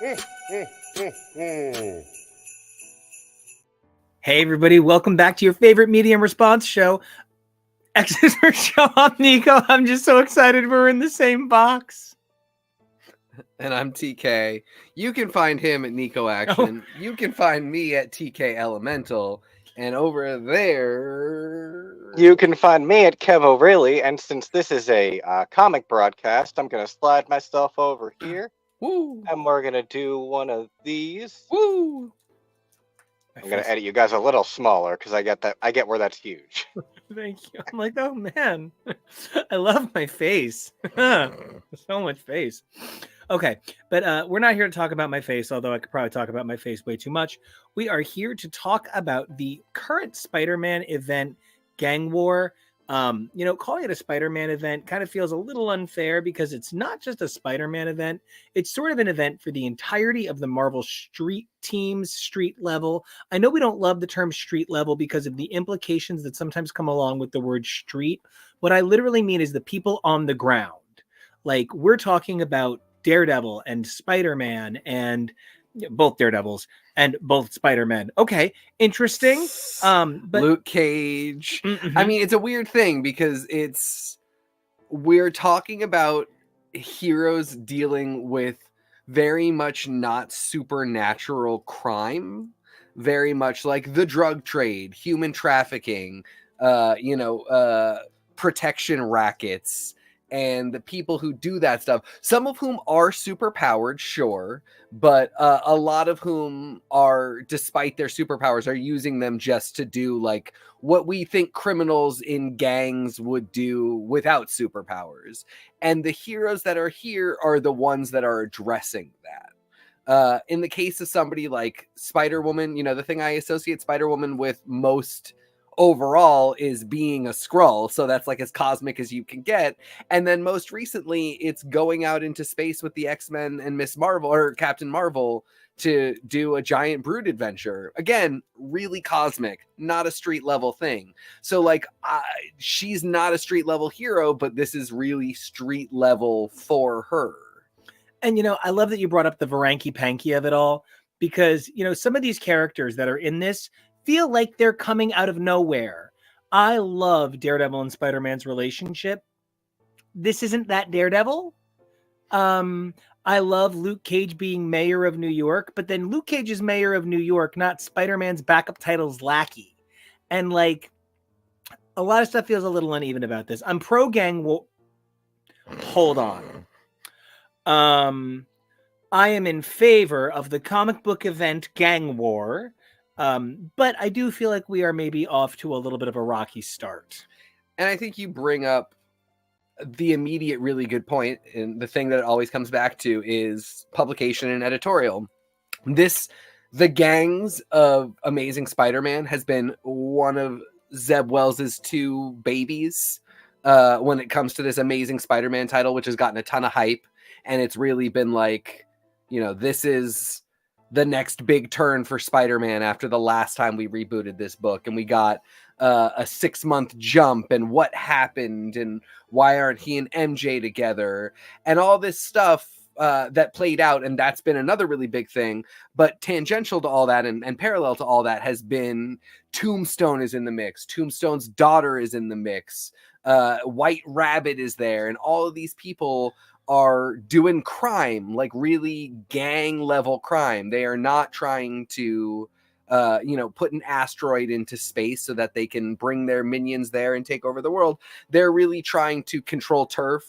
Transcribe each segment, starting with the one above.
Hey everybody, welcome back to your favorite medium response show, X's for Show. I'm Nico. I'm just so excited we're in the same box. And I'm TK. You can find him at Nico Action. Oh. You can find me at TK Elemental. And over there... You can find me at Kev O'Reilly, and since this is a comic broadcast, I'm going to slide myself over here. Woo! And we're going to do one of these. Woo! I'm going to edit you guys a little smaller, because I get where that's huge. Thank you. I'm like, oh man, I love my face. So much face. Okay, but we're not here to talk about my face, although I could probably talk about my face way too much. We are here to talk about the current Spider-Man event, Gang War. Calling it a Spider-Man event kind of feels a little unfair because it's not just a Spider-Man event. It's sort of an event for the entirety of the Marvel street teams, street level. I know we don't love the term street level because of the implications that sometimes come along with the word street. What I literally mean is the people on the ground. Like, we're talking about Daredevil and Spider-Man and both Daredevils and both Spider-Men. Okay, interesting. But Luke Cage. Mm-hmm. I mean, it's a weird thing because we're talking about heroes dealing with very much not supernatural crime, very much like the drug trade, human trafficking, protection rackets, and the people who do that stuff, some of whom are superpowered, sure, but a lot of whom are, despite their superpowers, are using them just to do like what we think criminals in gangs would do without superpowers. And the heroes that are here are the ones that are addressing that. In the case of somebody like Spider-Woman, the thing I associate Spider-Woman with most overall is being a Skrull, so that's like as cosmic as you can get. And then most recently it's going out into space with the X-Men and Miss Marvel or Captain Marvel to do a giant Brood adventure. Again, really cosmic, not a street level thing. So like she's not a street level hero, but this is really street level for her. And I love that you brought up the Varanky Panky of it all, because some of these characters that are in this feel like they're coming out of nowhere. I love Daredevil and Spider-Man's relationship. This isn't that Daredevil. I love Luke Cage being mayor of New York, but then Luke Cage is mayor of New York, not Spider-Man's backup title's lackey. And like, a lot of stuff feels a little uneven about this. I'm pro gang war. Hold on. I am in favor of the comic book event Gang War. But I do feel like we are maybe off to a little bit of a rocky start. And I think you bring up the immediate really good point, and the thing that it always comes back to is publication and editorial. The Gangs of Amazing Spider-Man has been one of Zeb Wells' two babies when it comes to this Amazing Spider-Man title, which has gotten a ton of hype. And it's really been like, this is the next big turn for Spider-Man after the last time we rebooted this book, and we got a 6-month jump, and what happened, and why aren't he and MJ together, and all this stuff that played out. And that's been another really big thing. But tangential to all that and parallel to all that has been Tombstone is in the mix. Tombstone's daughter is in the mix. White Rabbit is there, and all of these people are doing crime, like really gang level crime. They are not trying to, put an asteroid into space so that they can bring their minions there and take over the world. They're really trying to control turf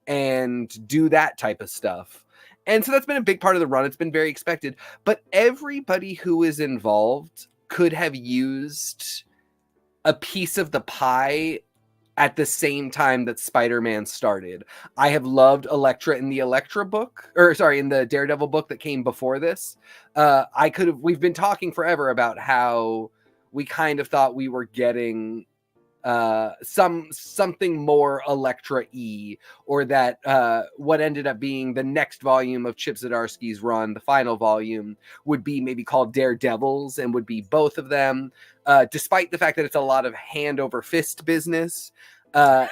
and do that type of stuff. And so that's been a big part of the run. It's been very expected, but everybody who is involved could have used a piece of the pie at the same time that Spider-Man started. I have loved Elektra in the in the Daredevil book that came before this. We've been talking forever about how we kind of thought we were getting something more Elektra-y, or that what ended up being the next volume of Chip Zdarsky's run, the final volume, would be maybe called Daredevils and would be both of them, despite the fact that it's a lot of hand over fist business. Nice.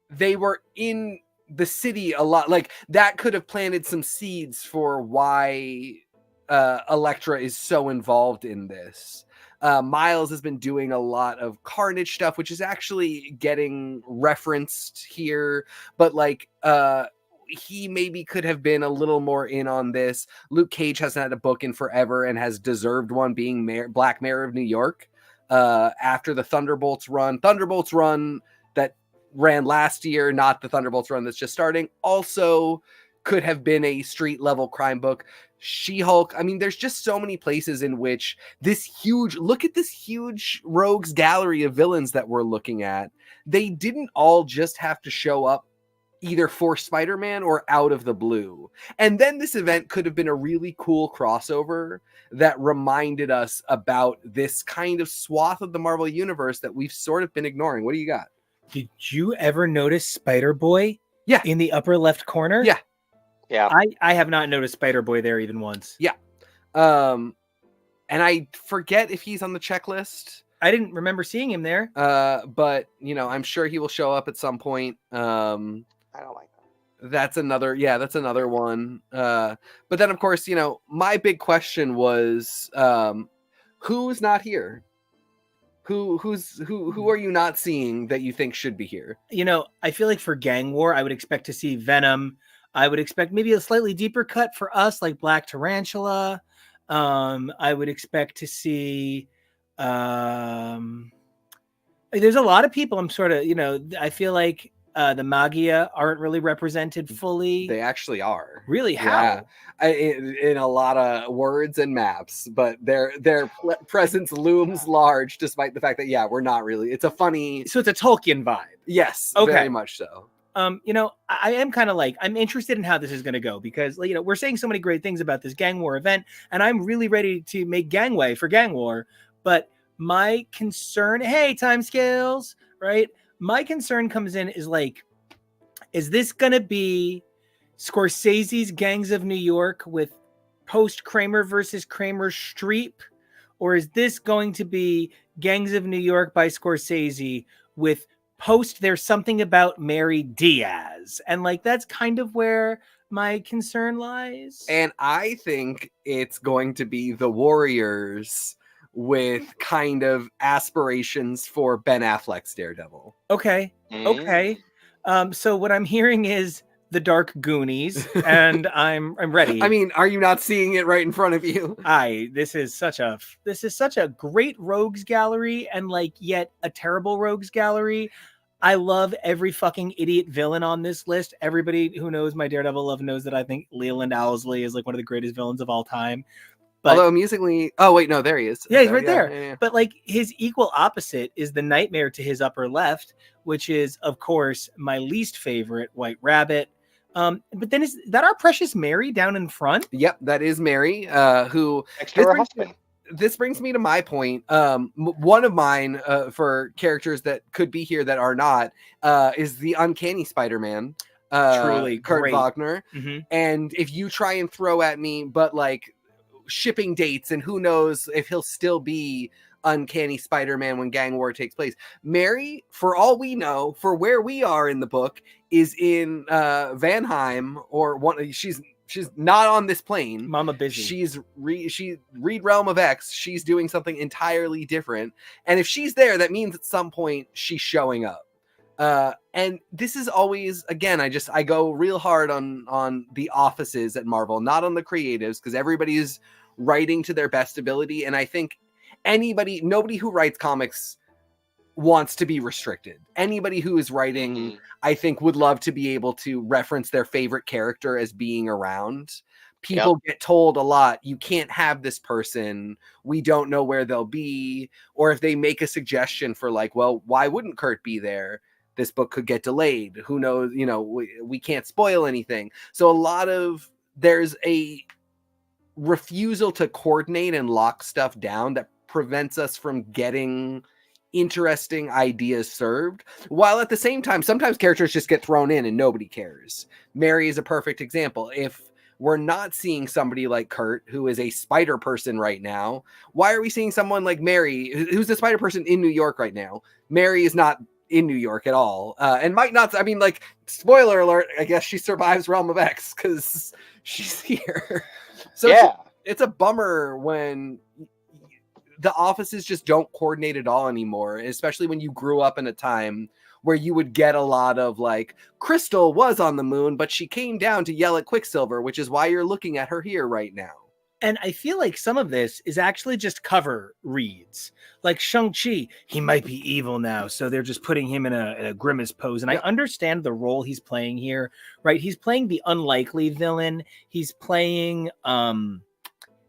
They were in the city a lot. Like that could have planted some seeds for why Elektra is so involved in this. Miles has been doing a lot of Carnage stuff, which is actually getting referenced here, but like he maybe could have been a little more in on this. Luke Cage hasn't had a book in forever and has deserved one, being Black Mayor of New York after the Thunderbolts run that ran last year, not the Thunderbolts run that's just starting, also could have been a street level crime book. She-Hulk. I mean, there's just so many places in which look at this huge rogues gallery of villains that we're looking at. They didn't all just have to show up either for Spider-Man or out of the blue. And then this event could have been a really cool crossover that reminded us about this kind of swath of the Marvel universe that we've sort of been ignoring. What do you got? Did you ever notice Spider-Boy? Yeah. In the upper left corner? Yeah. Yeah. I have not noticed Spider-Boy there even once. Yeah. And I forget if he's on the checklist. I didn't remember seeing him there. But you know, I'm sure he will show up at some point. I don't like that. That's another one. But then of course, you know, my big question was who's not here? Who are you not seeing that you think should be here? You know, I feel like for Gang War, I would expect to see Venom. I would expect maybe a slightly deeper cut for us, like Black Tarantula. I would expect to see. There's a lot of people. I'm sort of, you know, I feel like the Magia aren't really represented fully. They actually are. Really? How? Yeah. In a lot of words and maps, but their presence looms large, despite the fact that we're not really. It's a funny. So it's a Tolkien vibe. Yes. Okay. Very much so. You know, I am kind of like, I'm interested in how this is going to go because, you know, we're saying so many great things about this Gang War event, and I'm really ready to make gangway for Gang War. But my concern, hey, timescales, right? My concern comes in is like, is this going to be Scorsese's Gangs of New York with post Kramer versus Kramer Streep? Or is this going to be Gangs of New York by Scorsese with post There's Something About Mary Diaz? And like, that's kind of where my concern lies. And I think it's going to be the Warriors with kind of aspirations for Ben Affleck's Daredevil. Okay. Okay. So what I'm hearing is the Dark Goonies, and I'm ready. I mean, are you not seeing it right in front of you? This is such a great rogues gallery, and like yet a terrible rogues gallery. I love every fucking idiot villain on this list. Everybody who knows my Daredevil love knows that I think Leland Owlsley is like one of the greatest villains of all time. But, although amusingly, oh wait, no, there he is. Yeah, he's right there. Yeah. But like his equal opposite is the Nightmare to his upper left, which is of course my least favorite, White Rabbit. But then is that our precious Mary down in front? Yep, that is Mary. Who next to her husband. This brings me to my point. One of mine for characters that could be here that are not is the Uncanny Spider-Man. Truly Kurt great. Wagner. Mm-hmm. And if you try and throw at me, but like shipping dates and who knows if he'll still be Uncanny Spider-Man when Gang War takes place. Mary, for all we know, for where we are in the book, is in Vanheim or one. She's not on this plane. Mama busy. She read Realm of X. She's doing something entirely different. And if she's there, that means at some point she's showing up. And this is always, again, I go real hard on the offices at Marvel, not on the creatives, because everybody's writing to their best ability. And I think nobody who writes comics wants to be restricted. Anybody who is writing, I think, would love to be able to reference their favorite character as being around. People get told a lot, you can't have this person. We don't know where they'll be. Or if they make a suggestion for like, well, why wouldn't Kurt be there? This book could get delayed. Who knows? You know, we can't spoil anything. So there's a refusal to coordinate and lock stuff down that prevents us from getting interesting ideas served, while at the same time sometimes characters just get thrown in and nobody cares. Mary is a perfect example. If we're not seeing somebody like Kurt, who is a spider person right now, why are we seeing someone like Mary, who's the spider person in New York right now? Mary is not in New York at all, and might not. I mean, like, spoiler alert, I guess she survives Realm of X because she's here. So Yeah. it's a bummer when the offices just don't coordinate at all anymore, especially when you grew up in a time where you would get a lot of like, Crystal was on the moon, but she came down to yell at Quicksilver, which is why you're looking at her here right now. And I feel like some of this is actually just cover reads. Like Shang-Chi, he might be evil now, so they're just putting him in a grimace pose. And Yep. I understand the role he's playing here, right? He's playing the unlikely villain. He's playing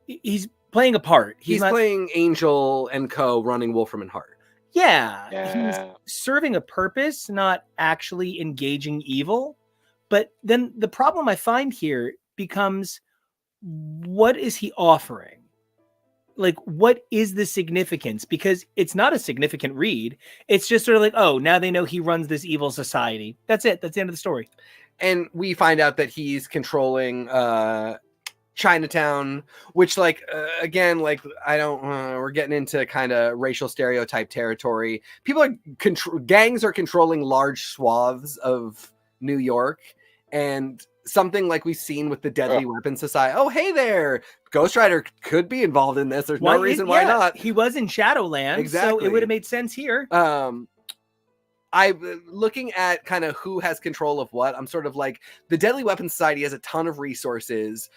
he's playing a part. He's not playing Angel and Co. running Wolfram and Hart. Yeah, Yeah. he's serving a purpose, not actually engaging evil. But then the problem I find here becomes, what is he offering? Like, what is the significance? Because it's not a significant read. It's just sort of like, oh, now they know he runs this evil society. That's it. That's the end of the story. And we find out that he's controlling Chinatown, which, like, again, like, I don't, we're getting into kind of racial stereotype territory. People are, gangs are controlling large swaths of New York, and something like we've seen with the Deadly Weapon Society. Oh, hey there, Ghost Rider could be involved in this. There's no reason why not. He was in Shadowland, Exactly. so it would have made sense here. I'm looking at kind of who has control of what. I'm sort of like, the Deadly Weapon Society has a ton of resources,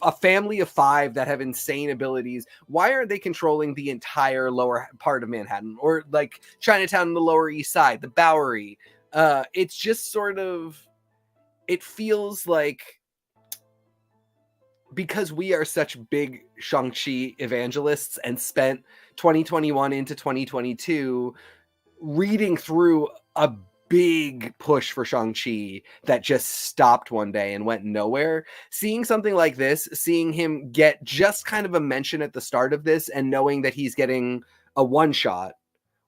a family of 5 that have insane abilities. Why aren't they controlling the entire lower part of Manhattan, or like Chinatown in the Lower East Side, the Bowery? It's just sort of, it feels like, because we are such big Shang-Chi evangelists and spent 2021 into 2022 reading through a big push for Shang-Chi that just stopped one day and went nowhere. Seeing something like this, seeing him get just kind of a mention at the start of this, and knowing that he's getting a one-shot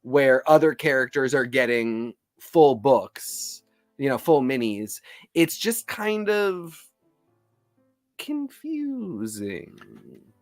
where other characters are getting full books, full minis, it's just kind of confusing.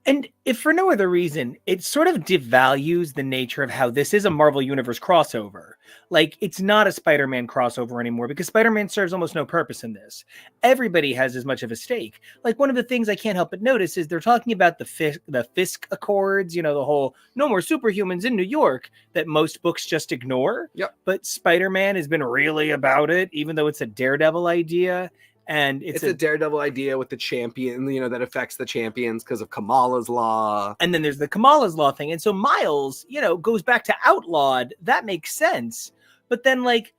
And if for no other reason, it sort of devalues the nature of how this is a Marvel Universe crossover. Like, it's not a Spider-Man crossover anymore, because Spider-Man serves almost no purpose in this. Everybody has as much of a stake. Like, one of the things I can't help but notice is they're talking about the Fisk Accords, the whole no more superhumans in New York that most books just ignore. Yep. But Spider-Man has been really about it, even though it's a Daredevil idea. And it's a Daredevil idea with the champion, that affects the champions because of Kamala's Law. And then there's the Kamala's Law thing. And so Miles, goes back to outlawed. That makes sense. But then, like,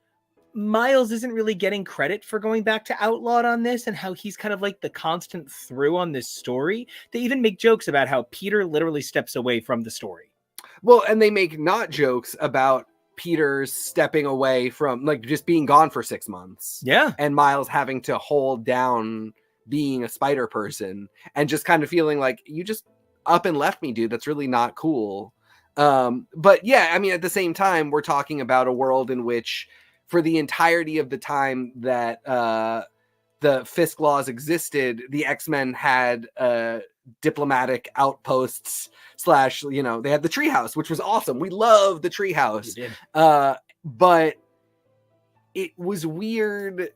Miles isn't really getting credit for going back to outlawed on this, and how he's kind of like the constant through on this story. They even make jokes about how Peter literally steps away from the story. Well, and they make not jokes about Peter's stepping away from, like, just being gone for 6 months. Yeah. And Miles having to hold down being a spider person, and just kind of feeling like, you just up and left me, dude. That's really not cool. But yeah, I mean, at the same time, we're talking about a world in which, for the entirety of the time that the Fisk laws existed, the X-Men had diplomatic outposts / they had the treehouse, which was awesome. We love the treehouse. But it was weird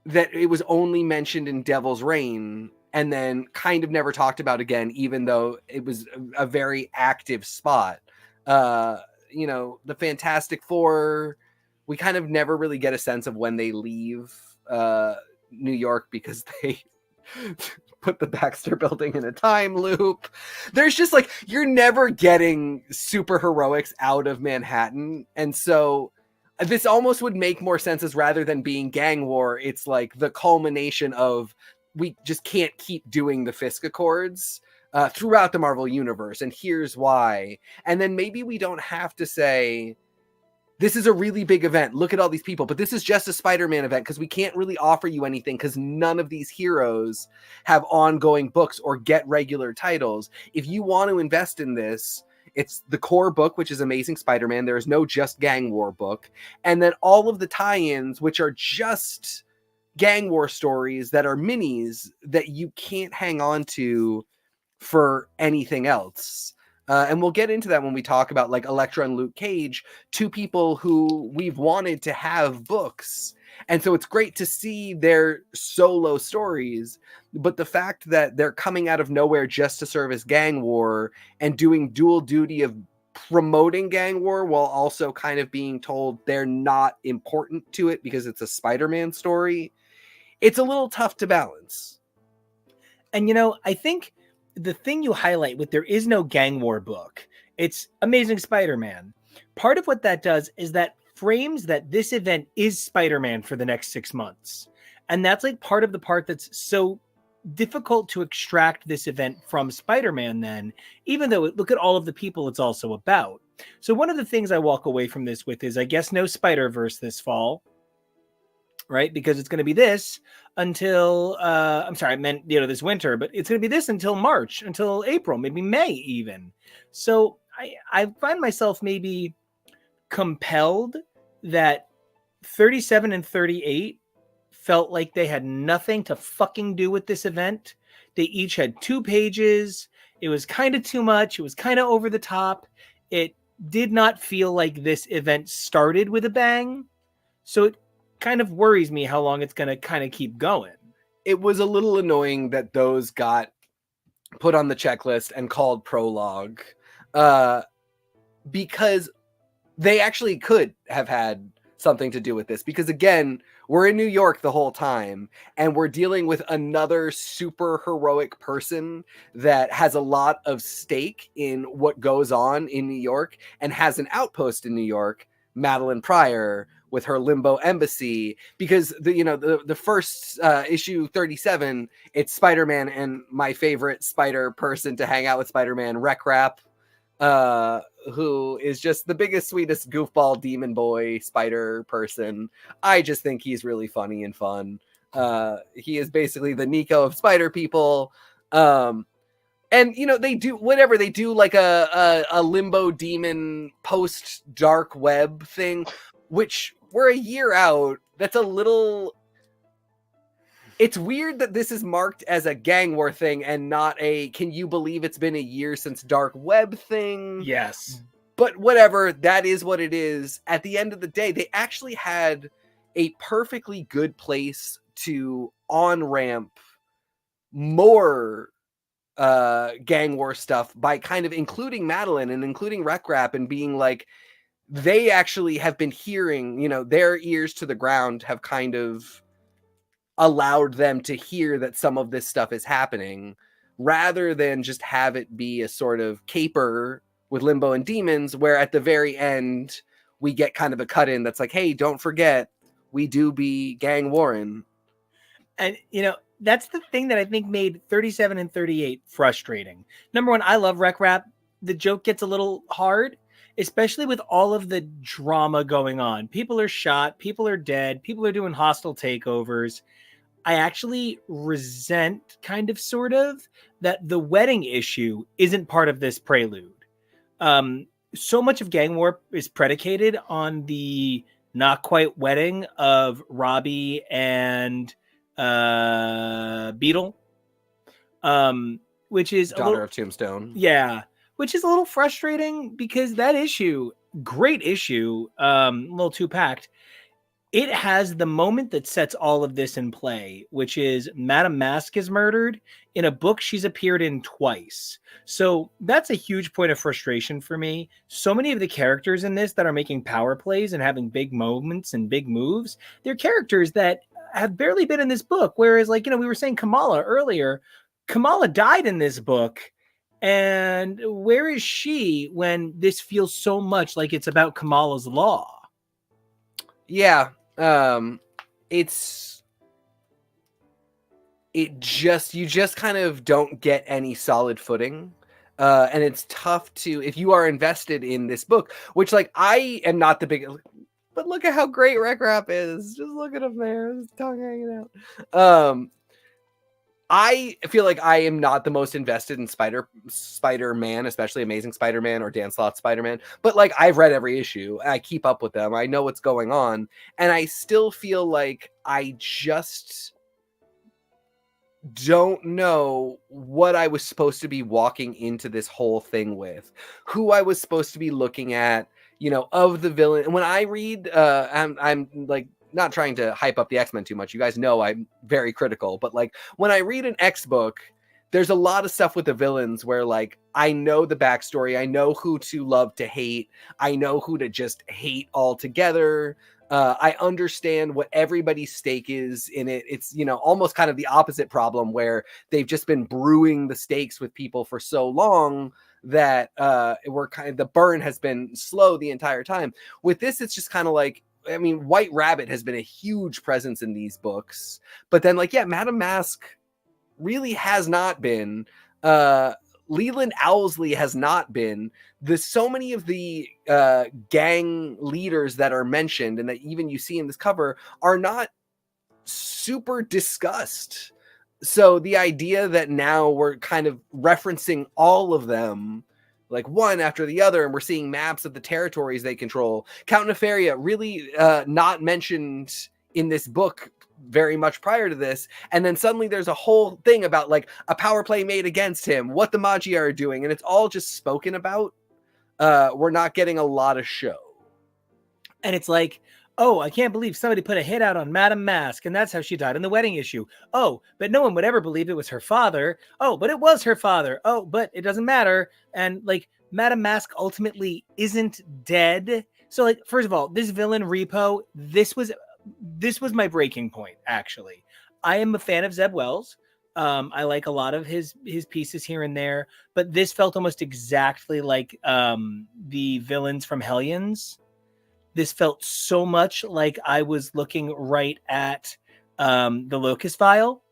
that it was only mentioned in Devil's Reign and then kind of never talked about again, even though it was a very active spot. The Fantastic Four, we kind of never really get a sense of when they leave New York, because they put the Baxter building in a time loop. There's just, like, you're never getting super heroics out of Manhattan. And so this almost would make more sense as, rather than being gang war, it's like the culmination of, we just can't keep doing the Fisk Accords throughout the Marvel Universe, and here's why. And then maybe we don't have to say, this is a really big event, look at all these people, but this is just a Spider-Man event, because we can't really offer you anything, because none of these heroes have ongoing books or get regular titles. If you want to invest in this, it's the core book, which is Amazing Spider-Man. There is no Just Gang War book. And then all of the tie-ins, which are just gang war stories that are minis that you can't hang on to for anything else. And we'll get into that when we talk about like Elektra and Luke Cage, two people who we've wanted to have books. And so it's great to see their solo stories, but the fact that they're coming out of nowhere just to serve as gang war and doing dual duty of promoting gang war while also kind of being told they're not important to it because it's a Spider-Man story, it's a little tough to balance. And I think the thing you highlight with there is no gang war book, it's Amazing Spider-Man. Part of what that does is that frames that this event is Spider-Man for the next 6 months. And that's like part of the part that's so difficult to extract this event from Spider-Man then, even though look at all of the people it's also about. So one of the things I walk away from this with is I guess no Spider-Verse this fall, right? Because it's going to be this until I'm sorry, I meant this winter, but it's going to be this until March, until April, maybe May even. So I find myself maybe compelled that 37 and 38 felt like they had nothing to fucking do with this event. They each had 2 pages. It was kind of too much. It was kind of over the top. It did not feel like this event started with a bang. So it kind of worries me how long it's going to kind of keep going. It was a little annoying that those got put on the checklist and called Prologue, because they actually could have had something to do with this, because again, we're in New York the whole time and we're dealing with another super heroic person that has a lot of stake in what goes on in New York and has an outpost in New York, Madeline Pryor, with her limbo embassy, because the first issue 37, it's Spider-Man and my favorite spider person to hang out with, Spider-Man, Wreck Rap, who is just the biggest, sweetest goofball demon boy spider person. I just think he's really funny and fun. He is basically the Nico of spider people. And they do whatever they do, like a limbo demon post dark web thing, which we're a year out. That's a little. It's weird that this is marked as a gang war thing and not a can you believe it's been a year since dark web thing. Yes. But whatever, that is what it is. At the end of the day, they actually had a perfectly good place to on-ramp more gang war stuff by kind of including Madeline and including Wreck Rap and being like, they actually have been hearing, their ears to the ground have kind of allowed them to hear that some of this stuff is happening, rather than just have it be a sort of caper with Limbo and Demons, where at the very end we get kind of a cut in that's like, hey, don't forget, we do be gang warring. And that's the thing that I think made 37 and 38 frustrating. Number one, I love Wreck Rap. The joke gets a little hard, especially with all of the drama going on. People are shot, people are dead, people are doing hostile takeovers. I actually resent kind of sort of that the wedding issue isn't part of this prelude. So much of Gang War is predicated on the not quite wedding of Robbie and Beetle, which is daughter of Tombstone. Yeah, which is a little frustrating because that issue, great issue, a little too packed. It has the moment that sets all of this in play, which is Madame Mask is murdered in a book she's appeared in twice. So that's a huge point of frustration for me. So many of the characters in this that are making power plays and having big moments and big moves, they're characters that have barely been in this book. Whereas, we were saying Kamala earlier, Kamala died in this book. And where is she when this feels so much like it's about Kamala's law? Yeah. You just kind of don't get any solid footing. And it's tough if you are invested in this book, which I am not the biggest, but look at how great Wreck Rap is. Just look at him there, his tongue hanging out. I feel like I am not the most invested in Spider-Man, especially Amazing Spider-Man or Dan Slott's Spider-Man. But I've read every issue. I keep up with them. I know what's going on. And I still feel like I just don't know what I was supposed to be walking into this whole thing with, who I was supposed to be looking at, of the villain. And when I read, I'm like not trying to hype up the X-Men too much. You guys know I'm very critical, but like when I read an X book, there's a lot of stuff with the villains where like I know the backstory, I know who to love to hate, I know who to just hate altogether. I understand what everybody's stake is in it. It's, almost kind of the opposite problem where they've just been brewing the stakes with people for so long that the burn has been slow the entire time. With this, it's just kind of like, I mean, White Rabbit has been a huge presence in these books, but then like, yeah, Madame Mask really has not been. Leland Owlsley has not been. So many of the gang leaders that are mentioned and that even you see in this cover are not super discussed. So the idea that now we're kind of referencing all of them like one after the other, and we're seeing maps of the territories they control. Count Nefaria really not mentioned in this book very much prior to this, and then suddenly there's a whole thing about like a power play made against him, what the Magi are doing, and it's all just spoken about. We're not getting a lot of show. And it's like, oh, I can't believe somebody put a hit out on Madame Mask, and that's how she died in the wedding issue. Oh, but no one would ever believe it was her father. Oh, but it was her father. Oh, but it doesn't matter. And like Madame Mask ultimately isn't dead. So like, first of all, this villain Repo, this was my breaking point, actually. I am a fan of Zeb Wells. I like a lot of his pieces here and there, but this felt almost exactly like the villains from Hellions. This felt so much like I was looking right at the Locust File.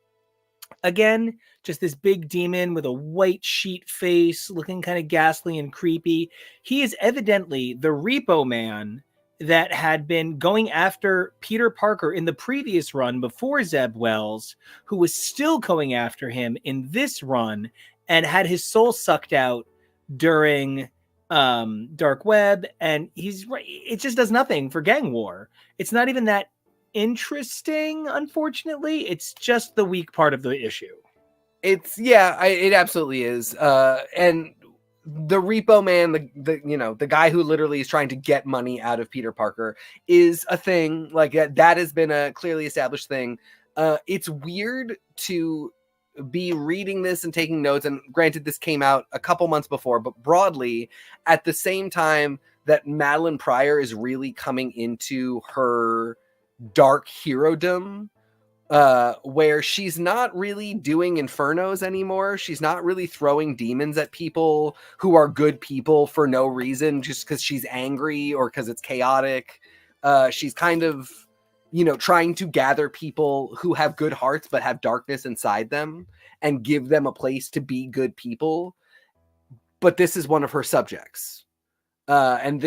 Again, just this big demon with a white sheet face, looking kind of ghastly and creepy. He is evidently the Repo Man that had been going after Peter Parker in the previous run before Zeb Wells, who was still going after him in this run and had his soul sucked out during Dark Web. And it just does nothing for Gang War. It's not even that interesting, unfortunately. It's just the weak part of the issue. It absolutely is. And the Repo Man, the guy who literally is trying to get money out of Peter Parker, is a thing. Like that has been a clearly established thing. It's weird to be reading this and taking notes, and granted this came out a couple months before, but broadly at the same time that Madeline Pryor is really coming into her dark herodom, where she's not really doing infernos anymore. She's not really throwing demons at people who are good people for no reason, just because she's angry or because it's chaotic. She's kind of, trying to gather people who have good hearts but have darkness inside them and give them a place to be good people. But this is one of her subjects. And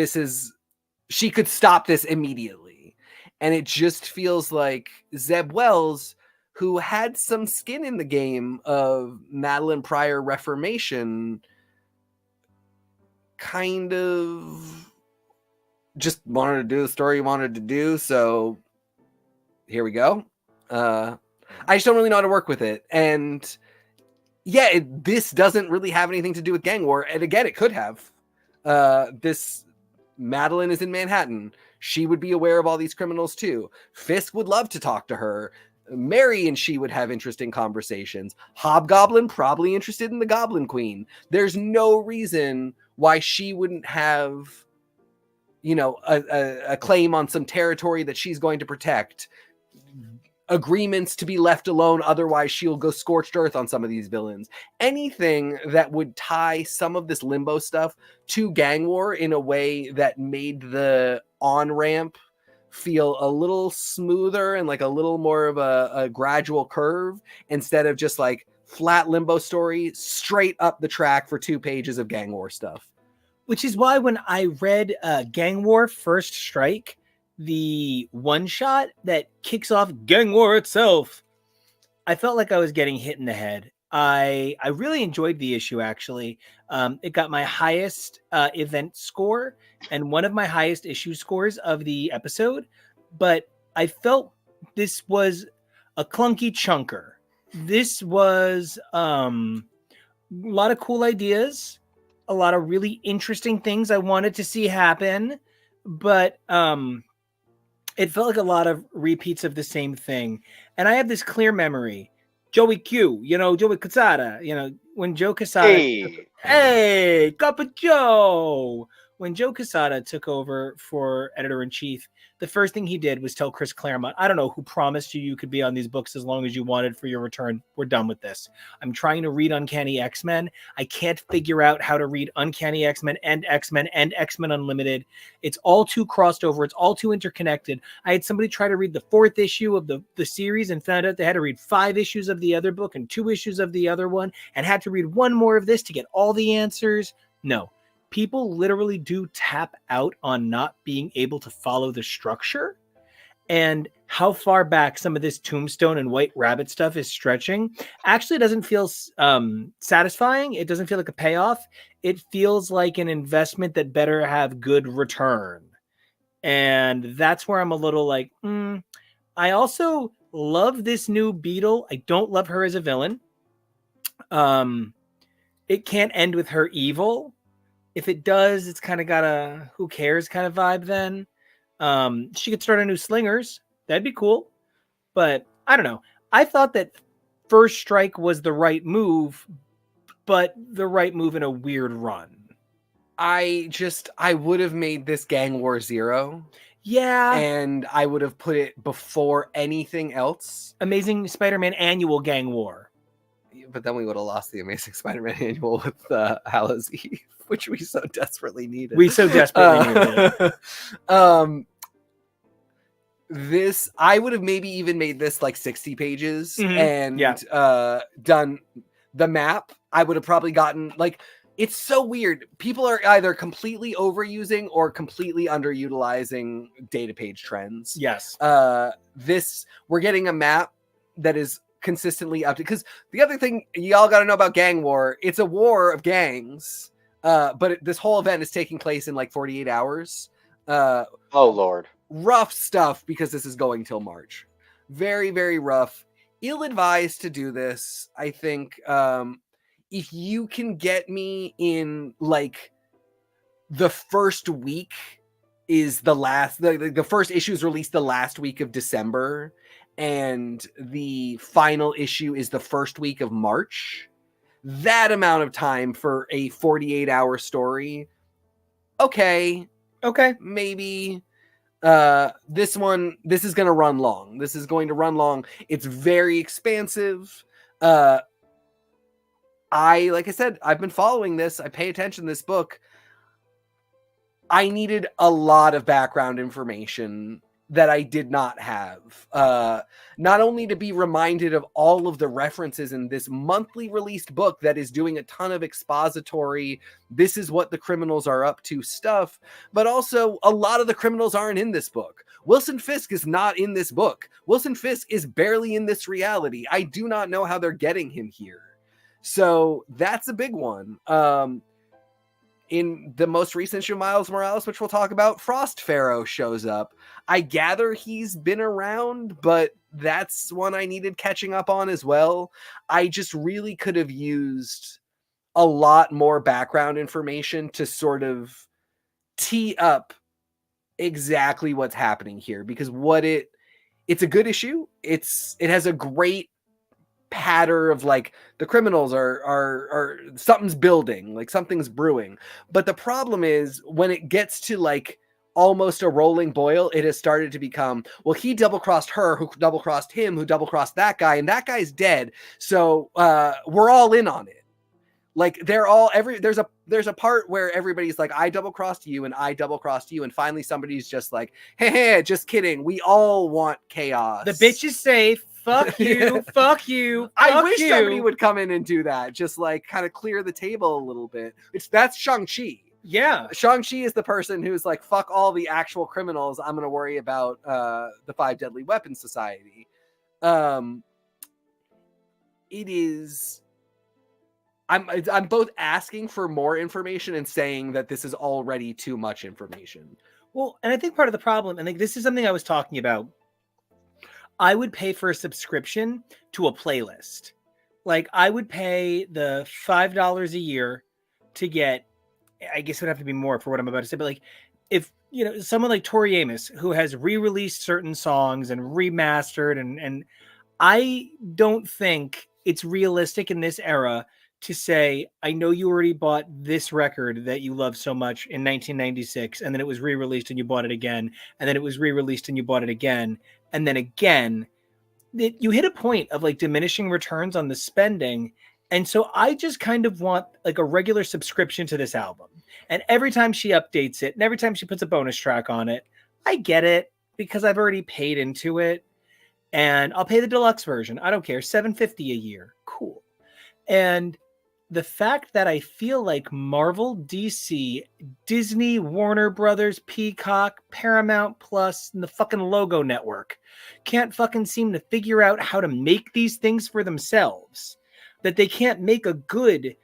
she could stop this immediately. And it just feels like Zeb Wells, who had some skin in the game of Madeline Pryor Reformation, kind of just wanted to do the story he wanted to do. So here we go. I just don't really know how to work with it. And yeah, this doesn't really have anything to do with Gang War. And again, it could have. This Madeline is in Manhattan. She would be aware of all these criminals too. Fisk would love to talk to her. Mary and she would have interesting conversations. Hobgoblin probably interested in the Goblin Queen. There's no reason why she wouldn't have, a claim on some territory that she's going to protect. Agreements to be left alone, otherwise she'll go scorched earth on some of these villains. Anything that would tie some of this limbo stuff to Gang War in a way that made the on-ramp feel a little smoother and like a little more of a gradual curve, instead of just like flat limbo story straight up the track for 2 pages of Gang War stuff. Which is why when I read Gang War First Strike, the one shot that kicks off Gang War itself, I felt like I was getting hit in the head. I really enjoyed the issue, actually. It got my highest event score and one of my highest issue scores of the episode, but I felt this was a clunky chunker. this was a lot of cool ideas, a lot of really interesting things I wanted to see happen, but it felt like a lot of repeats of the same thing. And I have this clear memory. Joey Q, Joey Quesada, when Joe Quesada, Hey, hey, Cup of Joe. When Joe Quesada took over for editor-in-chief, the first thing he did was tell Chris Claremont, I don't know who promised you could be on these books as long as you wanted for your return. We're done with this. I'm trying to read Uncanny X-Men. I can't figure out how to read Uncanny X-Men and X-Men and X-Men Unlimited. It's all too crossed over. It's all too interconnected. I had somebody try to read the 4th issue of the series and found out they had to read 5 issues of the other book and 2 issues of the other one and had to read 1 more of this to get all the answers. No. People literally do tap out on not being able to follow the structure, and how far back some of this Tombstone and White Rabbit stuff is stretching actually doesn't feel satisfying. It doesn't feel like a payoff. It feels like an investment that better have good return. And that's where I'm a little like, I also love this new Beetle. I don't love her as a villain. It can't end with her evil. If it does, it's kind of got a who cares kind of vibe then. She could start a new Slingers. That'd be cool. But I don't know. I thought that First Strike was the right move, but the right move in a weird run. I would have made this Gang War 0. Yeah. And I would have put it before anything else. Amazing Spider-Man Annual Gang War. But then we would have lost the Amazing Spider-Man Annual with Hallows Eve, which we so desperately needed. We so desperately needed it. This, I would have maybe even made this like 60 pages and done the map. I would have probably gotten like, it's so weird. People are either completely overusing or completely underutilizing data page trends. Yes. We're getting a map that is consistently up to, because the other thing y'all got to know about Gang War, it's a war of gangs, but this whole event is taking place in like 48 hours. Oh Lord. Rough stuff, because this is going till March. Very, very rough. Ill-advised to do this. I think if you can get me in like the first week is the last, the first issue is released the last week of December, and the final issue is the first week of March. That amount of time for a 48-hour story. Okay, maybe. This is going to run long. This is going to run long. It's very expansive. Like I said, I've been following this. I pay attention to this book. I needed a lot of background information that I did not have. Not only to be reminded of all of the references in this monthly released book that is doing a ton of expository, this is what the criminals are up to stuff, but also a lot of the criminals aren't in this book. Wilson Fisk is not in this book. Wilson Fisk is barely in this reality. I do not know how they're getting him here. So that's a big one. In the most recent issue, Miles Morales, which we'll talk about, Frost Pharaoh shows up. I gather he's been around, but that's one I needed catching up on as well. I just really could have used a lot more background information to sort of tee up exactly what's happening here, because it's a good issue. It has a great patter of like the criminals are something's building, like something's brewing. But the problem is when it gets to like almost a rolling boil, it has started to become, well, he double-crossed her, who double-crossed him, who double-crossed that guy, and that guy's dead. So we're all in on it. Like there's a part where everybody's like, I double-crossed you and I double-crossed you, and finally somebody's just like, hey, just kidding. We all want chaos. The bitch is safe. Fuck you. Fuck you. I wish somebody would come in and do that. Just like kind of clear the table a little bit. That's Shang-Chi. Yeah. Shang-Chi is the person who's like, fuck all the actual criminals. I'm going to worry about the 5 Deadly Weapons Society. It is... I'm both asking for more information and saying that this is already too much information. Well, and I think part of the problem, and like this is something I was talking about I would pay for a subscription to a playlist. Like I would pay the $5 a year to get, I guess it would have to be more for what I'm about to say, but like if someone like Tori Amos who has re-released certain songs and remastered and I don't think it's realistic in this era to say, I know you already bought this record that you love so much in 1996, and then it was re-released and you bought it again, and then it was re-released and you bought it again, and then again. You hit a point of like diminishing returns on the spending. And so I just kind of want like a regular subscription to this album. And every time she updates it and every time she puts a bonus track on it, I get it because I've already paid into it. And I'll pay the deluxe version. I don't care. $7.50 a year. Cool. And the fact that I feel like Marvel, DC, Disney, Warner Brothers, Peacock, Paramount Plus, and the fucking Logo Network can't fucking seem to figure out how to make these things for themselves. That they can't make a good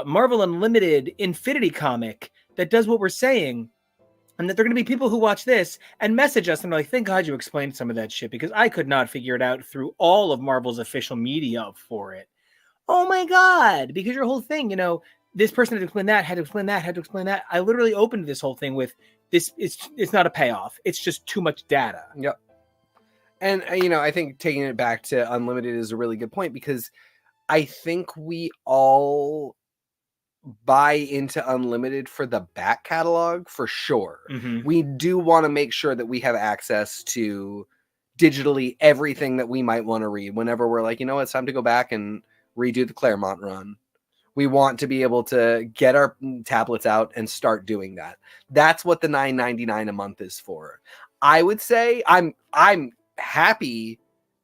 Marvel Unlimited Infinity comic that does what we're saying. And that there are going to be people who watch this and message us and are like, thank God you explained some of that shit because I could not figure it out through all of Marvel's official media for it. Oh my God, because your whole thing, this person had to explain that, had to explain that, had to explain that. I literally opened this whole thing with this. It's not a payoff. It's just too much data. Yep. And, I think taking it back to Unlimited is a really good point because I think we all buy into Unlimited for the back catalog for sure. Mm-hmm. We do want to make sure that we have access to digitally everything that we might want to read whenever we're like, it's time to go back and redo the Claremont run. We want to be able to get our tablets out and start doing that. That's what the $9.99 a month is for. I would say I'm happy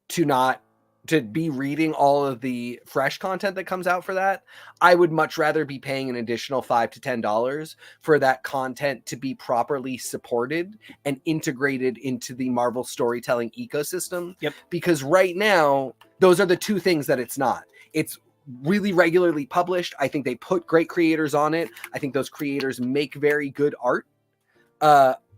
to be reading all of the fresh content that comes out for that. I would much rather be paying an additional $5 to $10 for that content to be properly supported and integrated into the Marvel storytelling ecosystem. Yep. Because right now, those are the two things that it's not. It's really regularly published. I think they put great creators on it. I think those creators make very good art.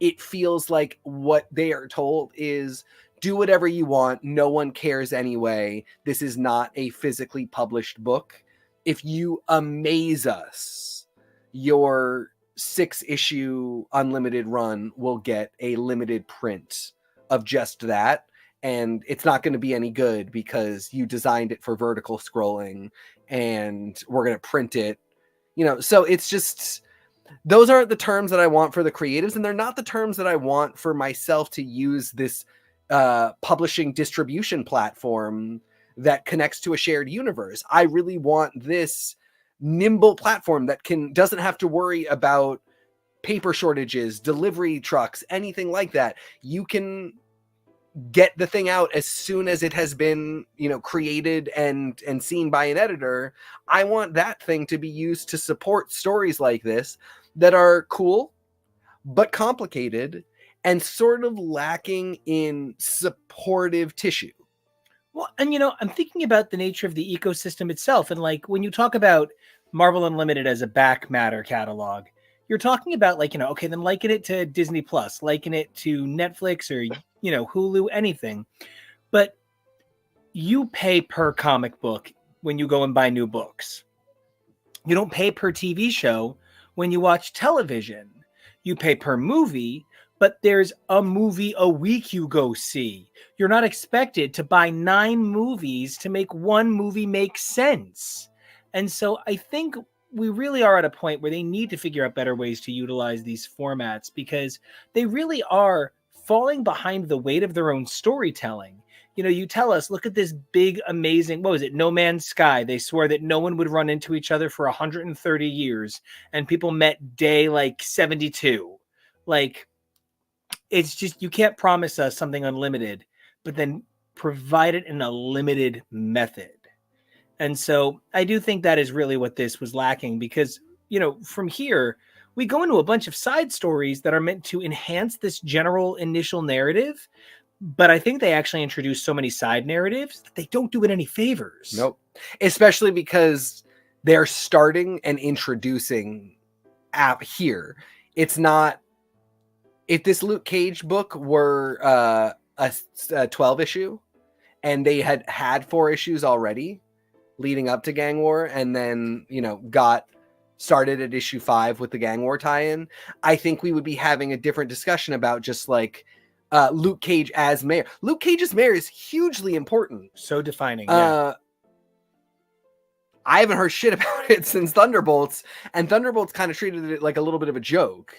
It feels like what they are told is do whatever you want. No one cares anyway. This is not a physically published book. If you amaze us, your 6-issue Unlimited run will get a limited print of just that. And it's not going to be any good because you designed it for vertical scrolling and we're going to print it, so it's just, those aren't the terms that I want for the creatives. And they're not the terms that I want for myself to use this publishing distribution platform that connects to a shared universe. I really want this nimble platform that doesn't have to worry about paper shortages, delivery trucks, anything like that. You can get the thing out as soon as it has been, created and seen by an editor. I want that thing to be used to support stories like this that are cool, but complicated and sort of lacking in supportive tissue. Well, and I'm thinking about the nature of the ecosystem itself. And like when you talk about Marvel Unlimited as a back matter catalog, you're talking about like, okay, then liken it to Disney Plus, liken it to Netflix or, Hulu, anything. But you pay per comic book when you go and buy new books. You don't pay per TV show when you watch television. You pay per movie, but there's a movie a week you go see. You're not expected to buy 9 movies to make one movie make sense. And so I think we really are at a point where they need to figure out better ways to utilize these formats because they really are falling behind the weight of their own storytelling. You tell us, look at this big, amazing, what was it? No Man's Sky. They swore that no one would run into each other for 130 years and people met day like 72. Like, it's just, you can't promise us something unlimited, but then provide it in a limited method. And so I do think that is really what this was lacking because, from here, we go into a bunch of side stories that are meant to enhance this general initial narrative. But I think they actually introduce so many side narratives that they don't do it any favors. Nope. Especially because they're starting and introducing out here. It's not, if this Luke Cage book were a 12 issue, and they had 4 issues already leading up to Gang War, and then, you know, got started at issue 5 with the Gang War tie-in, I think we would be having a different discussion about just like Luke Cage as mayor. Luke Cage's mayor is hugely important. So defining. Yeah. I haven't heard shit about it since Thunderbolts, and Thunderbolts kind of treated it like a little bit of a joke,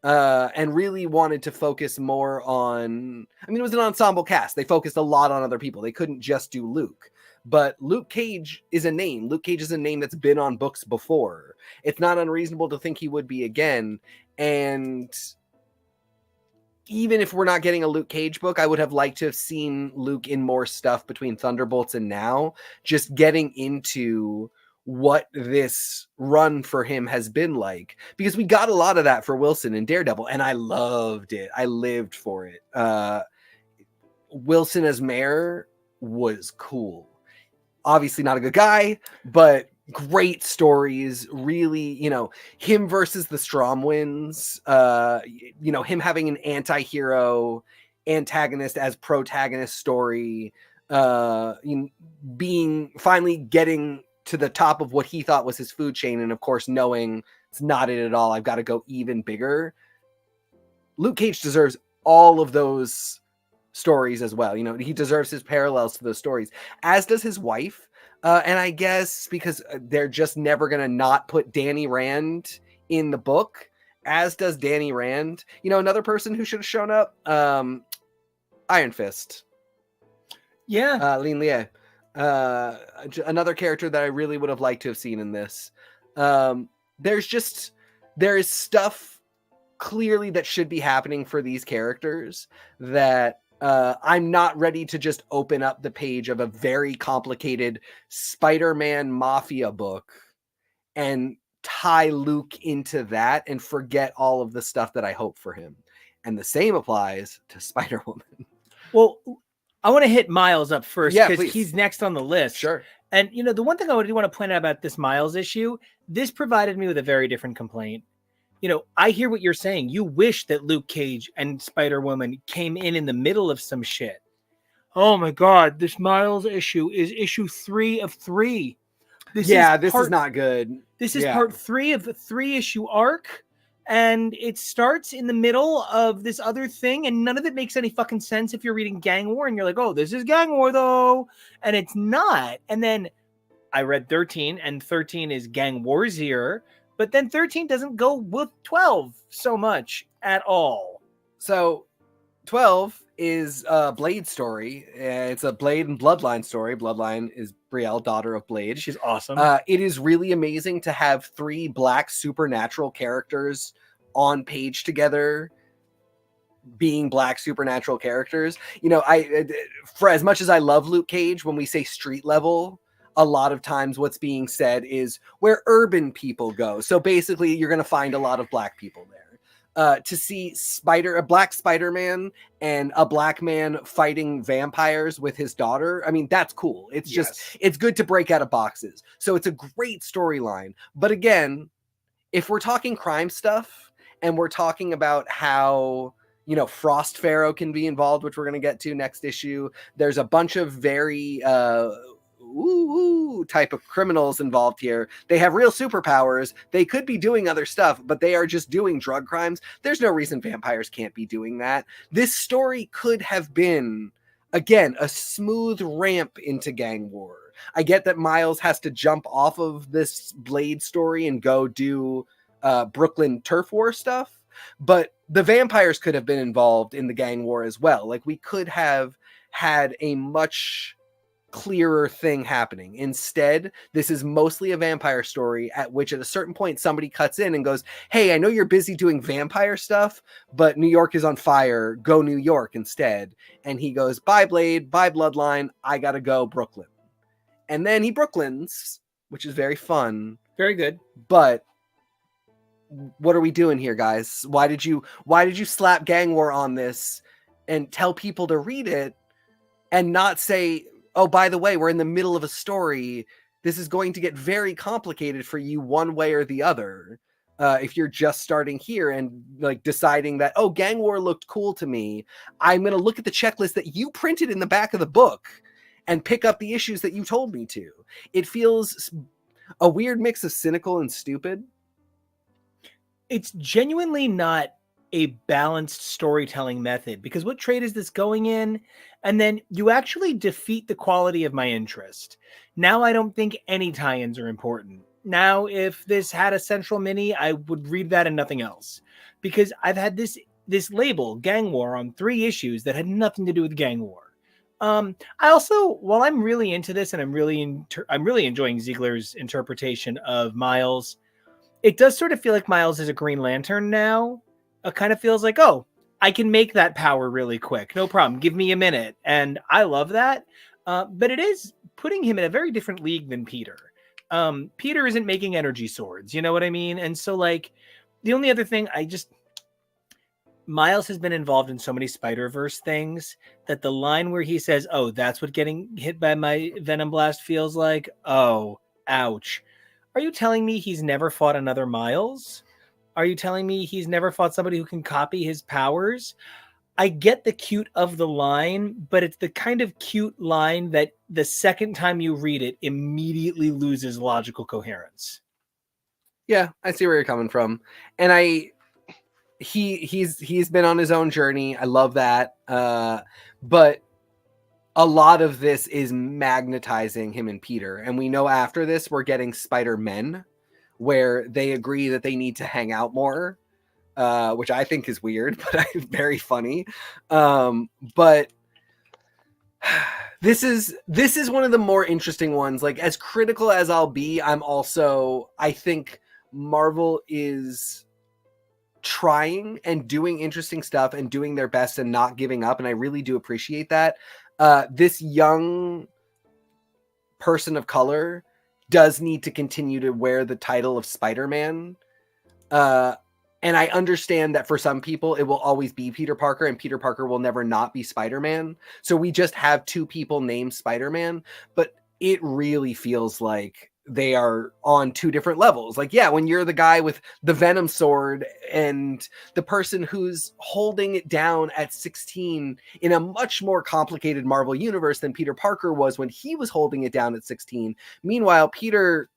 and really wanted to focus more on, I mean, it was an ensemble cast. They focused a lot on other people. They couldn't just do Luke. But Luke Cage is a name. Luke Cage is a name that's been on books before. It's not unreasonable to think he would be again. And even if we're not getting a Luke Cage book, I would have liked to have seen Luke in more stuff between Thunderbolts and now, just getting into what this run for him has been like, because we got a lot of that for Wilson and Daredevil, and I loved it. I lived for it. Wilson as mayor was cool. Obviously not a good guy, but great stories. Really, you know, him versus the Stromwinds, you know, him having an anti-hero antagonist as protagonist story, being finally getting to the top of what he thought was his food chain, and of course knowing it's not it at all. I've got to go even bigger. Luke Cage deserves all of those stories as well. You know, he deserves his parallels to those stories, as does his wife. And I guess because they're just never going to not put Danny Rand in the book, as does Danny Rand. You know, another person who should have shown up, Iron Fist. Yeah. Lin Lie. Another character that I really would have liked to have seen in this. There is stuff clearly that should be happening for these characters that I'm not ready to just open up the page of a very complicated Spider-Man Mafia book and tie Luke into that and forget all of the stuff that I hope for him. And the same applies to Spider-Woman. Well, I want to hit Miles up first, Yeah, because please. he's next on the list. Sure. And, you know, the one thing I do want to point out about this Miles issue, this provided me with a very different complaint. You know, I hear what you're saying. You wish that Luke Cage and Spider-Woman came in the middle of some shit. Oh my God, this Miles issue is issue 3 of 3. This is not good. This is part 3 of the 3-issue arc, and it starts in the middle of this other thing, and none of it makes any fucking sense if you're reading Gang War and you're like, oh, this is Gang War though, and it's not. And then I read 13, and 13 is Gang Warzier, but then 13 doesn't go with 12 so much at all. So 12 is a Blade story. It's a Blade and Bloodline story. Bloodline is Brielle, daughter of Blade. She's awesome. It is really amazing to have 3 black supernatural characters on page together, being black supernatural characters. You know, for as much as I love Luke Cage, when we say street level, a lot of times what's being said is where urban people go. So basically you're going to find a lot of black people there. To see a black Spider-Man and a black man fighting vampires with his daughter, I mean, that's cool. It's just, it's good to break out of boxes. So it's a great storyline. But again, if we're talking crime stuff and we're talking about how, you know, Frost Pharaoh can be involved, which we're going to get to next issue, there's a bunch of very type of criminals involved here. They have real superpowers. They could be doing other stuff, but they are just doing drug crimes. There's no reason vampires can't be doing that. This story could have been, again, a smooth ramp into Gang War. I get that Miles has to jump off of this Blade story and go do Brooklyn turf war stuff, but the vampires could have been involved in the Gang War as well. Like, we could have had a much clearer thing happening. Instead, this is mostly a vampire story at which at a certain point somebody cuts in and goes, hey, I know you're busy doing vampire stuff, but New York is on fire. Go New York instead. And he goes, bye Blade, bye Bloodline. I gotta go Brooklyn. And then he Brooklyns, which is very fun. Very good. But what are we doing here, guys? Why did you slap Gang War on this and tell people to read it and not say, oh, by the way, we're in the middle of a story. This is going to get very complicated for you one way or the other. If you're just starting here and like deciding that, oh, Gang War looked cool to me, I'm going to look at the checklist that you printed in the back of the book and pick up the issues that you told me to. It feels a weird mix of cynical and stupid. It's genuinely not a balanced storytelling method, because what trade is this going in? And then you actually defeat the quality of my interest. Now I don't think any tie-ins are important. Now, if this had a central mini, I would read that and nothing else, because I've had this label gang war on 3 issues that had nothing to do with gang war. I also, while I'm really into this and I'm really enjoying Ziegler's interpretation of Miles, it does sort of feel like Miles is a Green Lantern now. It kind of feels like, oh, I can make that power really quick. No problem. Give me a minute. And I love that. But it is putting him in a very different league than Peter. Peter isn't making energy swords. You know what I mean? And so, like, the only other thing Miles has been involved in so many Spider-Verse things that the line where he says, oh, that's what getting hit by my Venom Blast feels like. Oh, ouch. Are you telling me he's never fought another Miles? Are you telling me he's never fought somebody who can copy his powers? I get the cute of the line, but it's the kind of cute line that the second time you read it immediately loses logical coherence. Yeah, I see where you're coming from. And he's been on his own journey. I love that. But a lot of this is magnetizing him and Peter. And we know after this, we're getting Spider-Men, where they agree that they need to hang out more, which I think is weird, but very funny. But this is one of the more interesting ones. Like, as critical as I'll be, I think Marvel is trying and doing interesting stuff and doing their best and not giving up. And I really do appreciate that. This young person of color does need to continue to wear the title of Spider-Man. And I understand that for some people, it will always be Peter Parker, and Peter Parker will never not be Spider-Man. So we just have 2 people named Spider-Man, but it really feels like they are on 2 different levels. Like, yeah, when you're the guy with the Venom sword and the person who's holding it down at 16 in a much more complicated Marvel universe than Peter Parker was when he was holding it down at 16. Meanwhile, Peter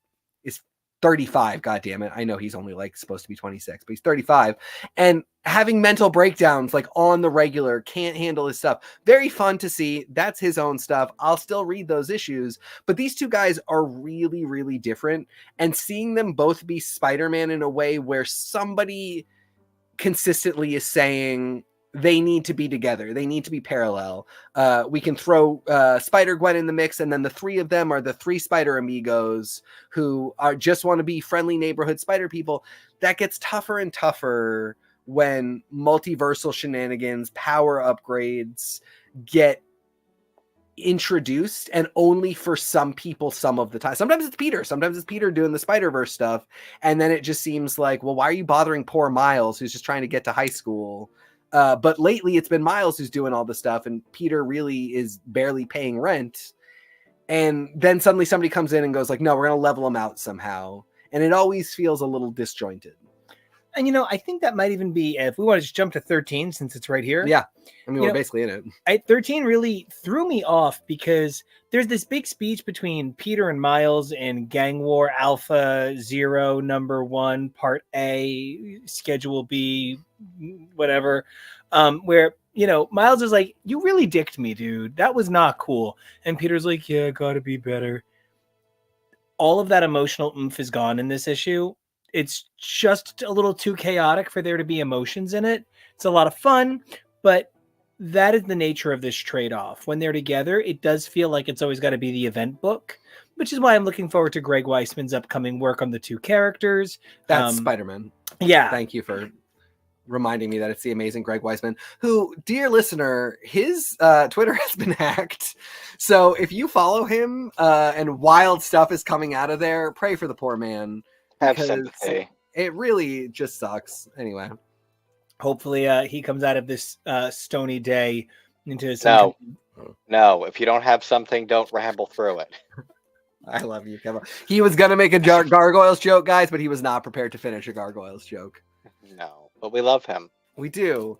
is 35. God damn it. I know he's only like supposed to be 26, but he's 35 and having mental breakdowns like on the regular, can't handle his stuff. Very fun to see. That's his own stuff. I'll still read those issues, but these 2 guys are really, really different, and seeing them both be Spider-Man in a way where somebody consistently is saying they need to be together. They need to be parallel. We can throw Spider-Gwen in the mix, and then the 3 of them are the 3 Spider Amigos who just want to be friendly neighborhood Spider people. That gets tougher and tougher when multiversal shenanigans, power upgrades get introduced, and only for some people some of the time. Sometimes it's Peter doing the Spider-Verse stuff, and then it just seems like, well, why are you bothering poor Miles who's just trying to get to high school? But lately it's been Miles who's doing all the stuff, and Peter really is barely paying rent. And then suddenly somebody comes in and goes like, no, we're going to level them out somehow. And it always feels a little disjointed. And, I think that might even be, if we want to just jump to 13, since it's right here. Yeah. I mean, we're basically in it. 13 really threw me off because there's this big speech between Peter and Miles in Gang War Alpha 0, number 1, part A, schedule B, whatever, where, Miles is like, you really dicked me, dude. That was not cool. And Peter's like, yeah, gotta be better. All of that emotional oomph is gone in this issue. It's just a little too chaotic for there to be emotions in it. It's a lot of fun, but that is the nature of this trade-off. When they're together, it does feel like it's always got to be the event book, which is why I'm looking forward to Greg Weisman's upcoming work on the 2 characters. That's Spider-Man. Yeah. Thank you for reminding me that it's the amazing Greg Weisman, who, dear listener, his Twitter has been hacked. So if you follow him and wild stuff is coming out of there, pray for the poor man. Have sympathy. It really just sucks. Anyway. Hopefully he comes out of this stony day into some... No, if you don't have something, don't ramble through it. I love you, Kevin. He was going to make a gargoyles joke, guys, but he was not prepared to finish a gargoyles joke. No, but we love him. We do.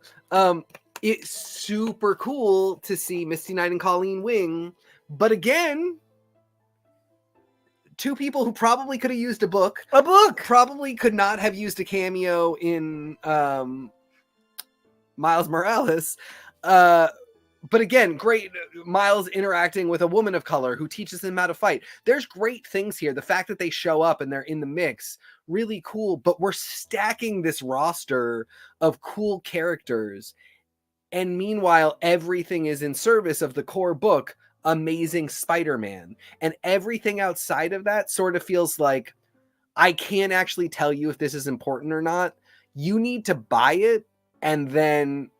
It's super cool to see Misty Knight and Colleen Wing But again, two people who probably could have used a book probably could not have used a cameo in Miles Morales. But again, great Miles interacting with a woman of color who teaches him how to fight. There's great things here. The fact that they show up and they're in the mix, really cool. But we're stacking this roster of cool characters. And meanwhile, everything is in service of the core book, Amazing Spider-Man. And everything outside of that sort of feels like, I can't actually tell you if this is important or not. You need to buy it and then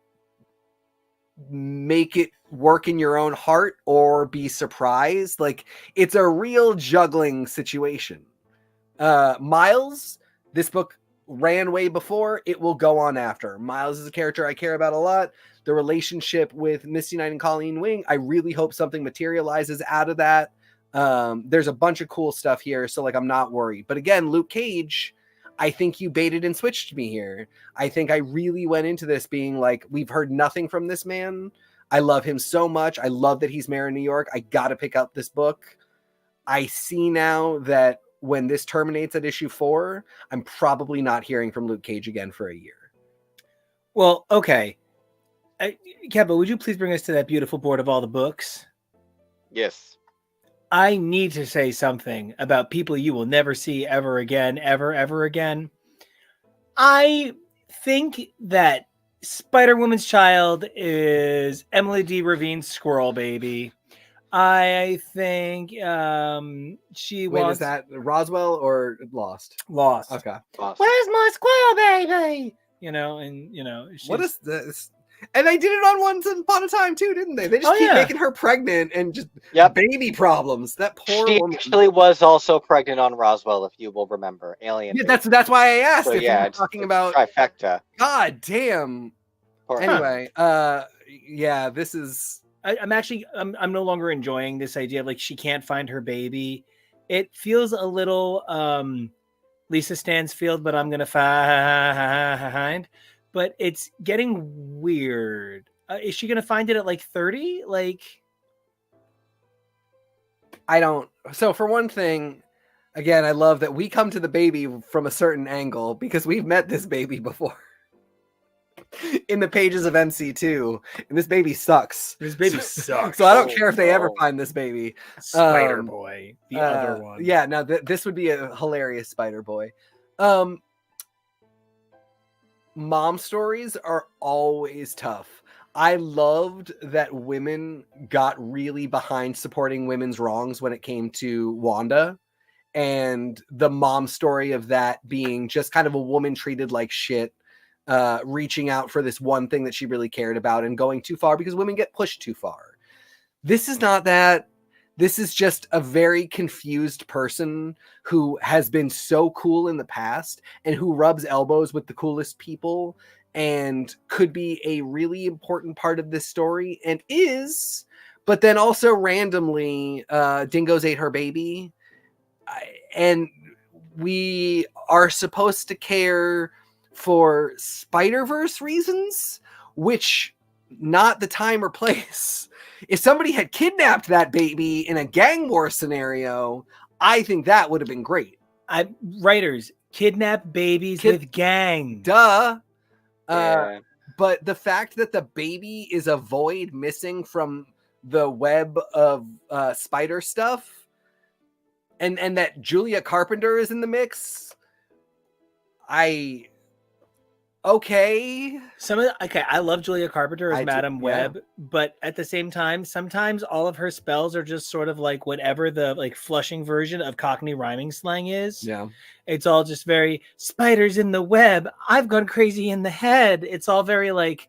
make it work in your own heart or be surprised. Like, it's a real juggling situation. Miles, this book ran way before, it will go on after. Miles is a character I care about a lot. The relationship with Misty Knight and Colleen Wing, I really hope something materializes out of that. There's a bunch of cool stuff here, so like I'm not worried. But again, Luke Cage, I think you baited and switched me here. I think I really went into this being like, we've heard nothing from this man. I love him so much. I love that he's mayor of New York. I got to pick up this book. I see now that when this terminates at issue 4, I'm probably not hearing from Luke Cage again for a year. Well, okay. Keba, would you please bring us to that beautiful board of all the books? Yes. I need to say something about people you will never see ever again, ever again. I think that Spider-Woman's Child is Emily D. Ravine's Squirrel Baby. I think she Wait, wants... is that Roswell or Lost? Lost. Okay. Lost. Where's my squirrel baby? You know, and you know, What is this? And they did it on Once Upon a Time too, didn't they? They just keep making her pregnant and just baby problems. That poor she woman. actually was also pregnant on Roswell, if you will remember. Alien. Yeah, that's why I asked. So, if yeah, you were talking about trifecta. God damn. Poor Anyway, yeah, this is. I'm no longer enjoying this idea of like she can't find her baby. It feels a little Lisa Stansfield, but I'm gonna find. But it's getting weird. Is she gonna find it at like 30? Like, I don't. So for one thing, again, I love that we come to the baby from a certain angle because we've met this baby before. In the pages of MC2, and this baby sucks. This baby sucks. So I don't care if they ever find this baby. Spider Boy, the other one. Yeah, no, this would be a hilarious Spider Boy. Mom stories are always tough. I loved that women got really behind supporting women's wrongs when it came to Wanda, and the mom story of that being just kind of a woman treated like shit. Reaching out for this one thing that she really cared about and going too far because women get pushed too far. This is not that. This is just a very confused person who has been so cool in the past and who rubs elbows with the coolest people and could be a really important part of this story and is, but then also randomly dingoes ate her baby. And we are supposed to care for Spider-Verse reasons, which not the time or place. If somebody had kidnapped that baby in a gang war scenario, I think that would have been great. Writers kidnap babies with gang. Duh. Yeah. But the fact that the baby is a void missing from the web of spider stuff, and that Julia Carpenter is in the mix, Okay. I love Julia Carpenter as Madam Web, yeah. but at the same time, sometimes all of her spells are just sort of like whatever the like Flushing version of Cockney rhyming slang is. Yeah. It's all just very spiders in the web. I've gone crazy in the head. It's all very like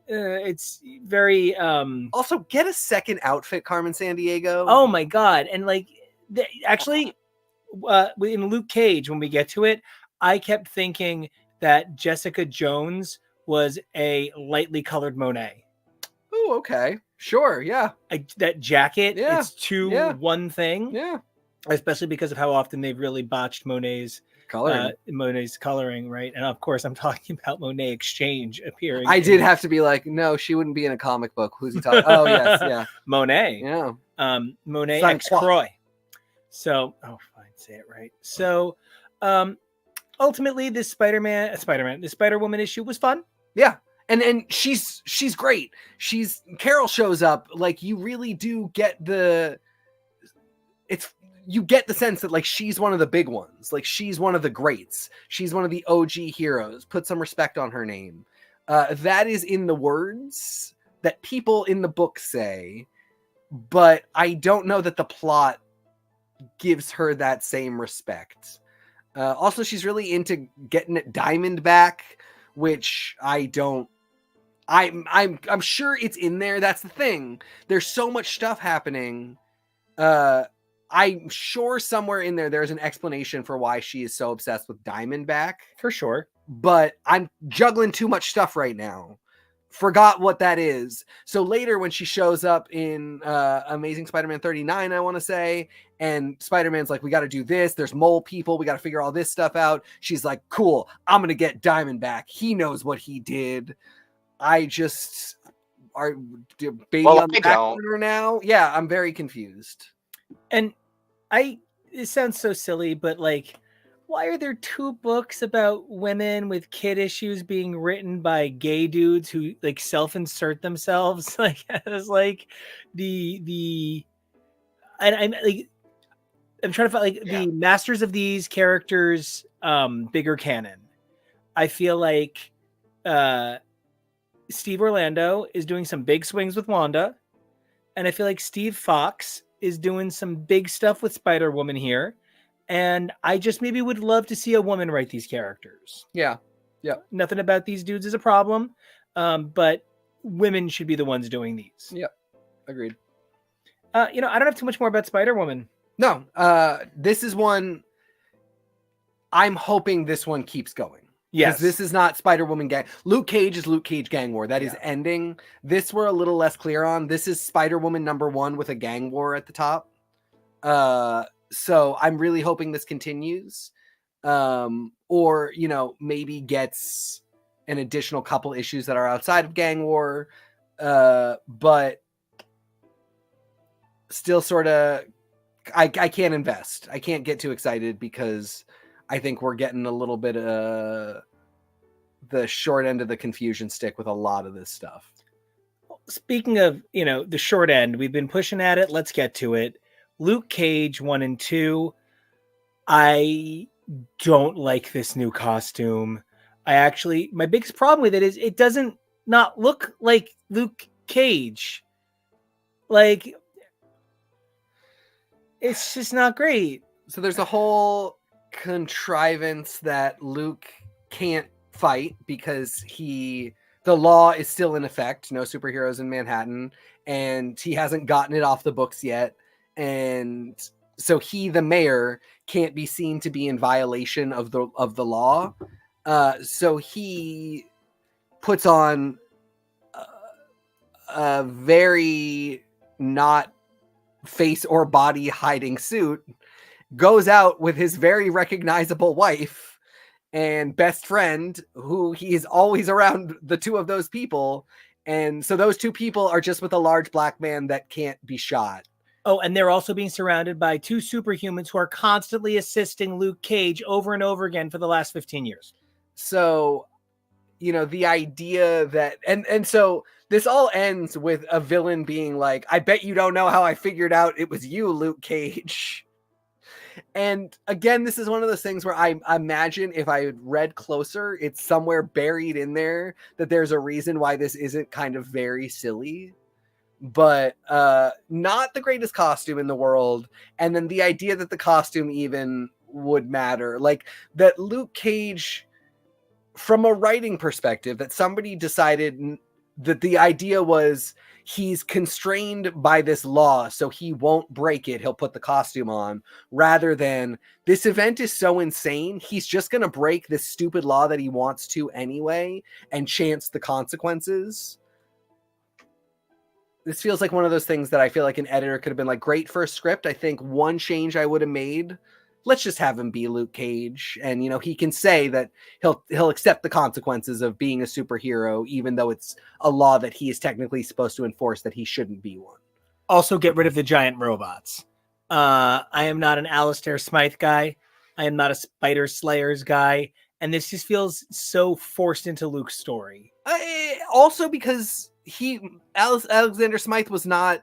it's very also get a second outfit, Carmen Sandiego. Oh my god. And like actually in Luke Cage, when we get to it, I kept thinking that Jessica Jones was a lightly colored Monet. Oh, okay. Sure, yeah. That jacket, Yeah. it's one thing. Yeah. Especially because of how often they've really botched Monet's coloring, right? And of course, I'm talking about Monet Exchange appearing. I did have to be like, no, she wouldn't be in a comic book. Who's he talking? Oh, yes, yeah. Monet. Yeah. Monet Sang X Croix. Croix. So, oh, fine, say it right. So, ultimately, this Spider-Woman issue was fun. Yeah. And she's great. Carol shows up, like, you really do get you get the sense that, like, she's one of the big ones. Like, she's one of the greats. She's one of the OG heroes. Put some respect on her name. That is in the words that people in the book say, but I don't know that the plot gives her that same respect. Also, she's really into getting Diamond back, which I don't. I'm sure it's in there. That's the thing. There's so much stuff happening. I'm sure somewhere in there's an explanation for why she is so obsessed with Diamond back. For sure. But I'm juggling too much stuff right now. Forgot what that is. So later when she shows up in Amazing Spider-Man 39, I want to say, and Spider-Man's like, we got to do this. There's mole people. We got to figure all this stuff out. She's like, cool. I'm going to get Diamond back. He knows what he did. I just are baby on the back burner now. Yeah, I'm very confused. And it sounds so silly, but like, why are there 2 books about women with kid issues being written by gay dudes who like self-insert themselves? Like, as like I'm like, I'm trying to find like the masters of these characters, bigger canon. I feel like Steve Orlando is doing some big swings with Wanda, and I feel like Steve Fox is doing some big stuff with Spider-Woman here. And I just maybe would love to see a woman write these characters. Yeah. Yeah. Nothing about these dudes is a problem. But women should be the ones doing these. Yeah. Agreed. I don't have too much more about Spider-Woman. No. This is one. I'm hoping this one keeps going. Yes. This is not Spider-Woman gang. Luke Cage is Luke Cage gang war. That is ending. This we're a little less clear on. This is Spider-Woman #1 with a gang war at the top. So I'm really hoping this continues. Or, maybe gets an additional couple issues that are outside of gang war. But still sort of, I can't invest. I can't get too excited because I think we're getting a little bit of the short end of the confusion stick with a lot of this stuff. Speaking of, the short end, we've been pushing at it. Let's get to it. Luke Cage 1 and 2. I don't like this new costume. My biggest problem with it is it doesn't not look like Luke Cage. Like, it's just not great. So there's a whole contrivance that Luke can't fight because the law is still in effect. No superheroes in Manhattan, and he hasn't gotten it off the books yet. And so the mayor, can't be seen to be in violation of the law. So he puts on a very not face or body hiding suit, goes out with his very recognizable wife and best friend, who he is always around the 2 of those people. And so those 2 people are just with a large black man that can't be shot. Oh, and they're also being surrounded by 2 superhumans who are constantly assisting Luke Cage over and over again for the last 15 years. So, the idea that, and so this all ends with a villain being like, I bet you don't know how I figured out it was you, Luke Cage. And again, this is one of those things where I imagine if I had read closer, it's somewhere buried in there that there's a reason why this isn't kind of very silly. But not the greatest costume in the world. And then the idea that the costume even would matter. Like, that Luke Cage, from a writing perspective, that somebody decided that the idea was he's constrained by this law, so he won't break it. He'll put the costume on, rather than this event is so insane, he's just going to break this stupid law that he wants to anyway and chance the consequences. This feels like one of those things that I feel like an editor could have been like, great first script. I think one change I would have made, let's just have him be Luke Cage. And, he can say that he'll accept the consequences of being a superhero, even though it's a law that he is technically supposed to enforce that he shouldn't be one. Also, get rid of the giant robots. I am not an Alistair Smythe guy. I am not a Spider Slayers guy. And this just feels so forced into Luke's story. Also because Alexander Smythe was not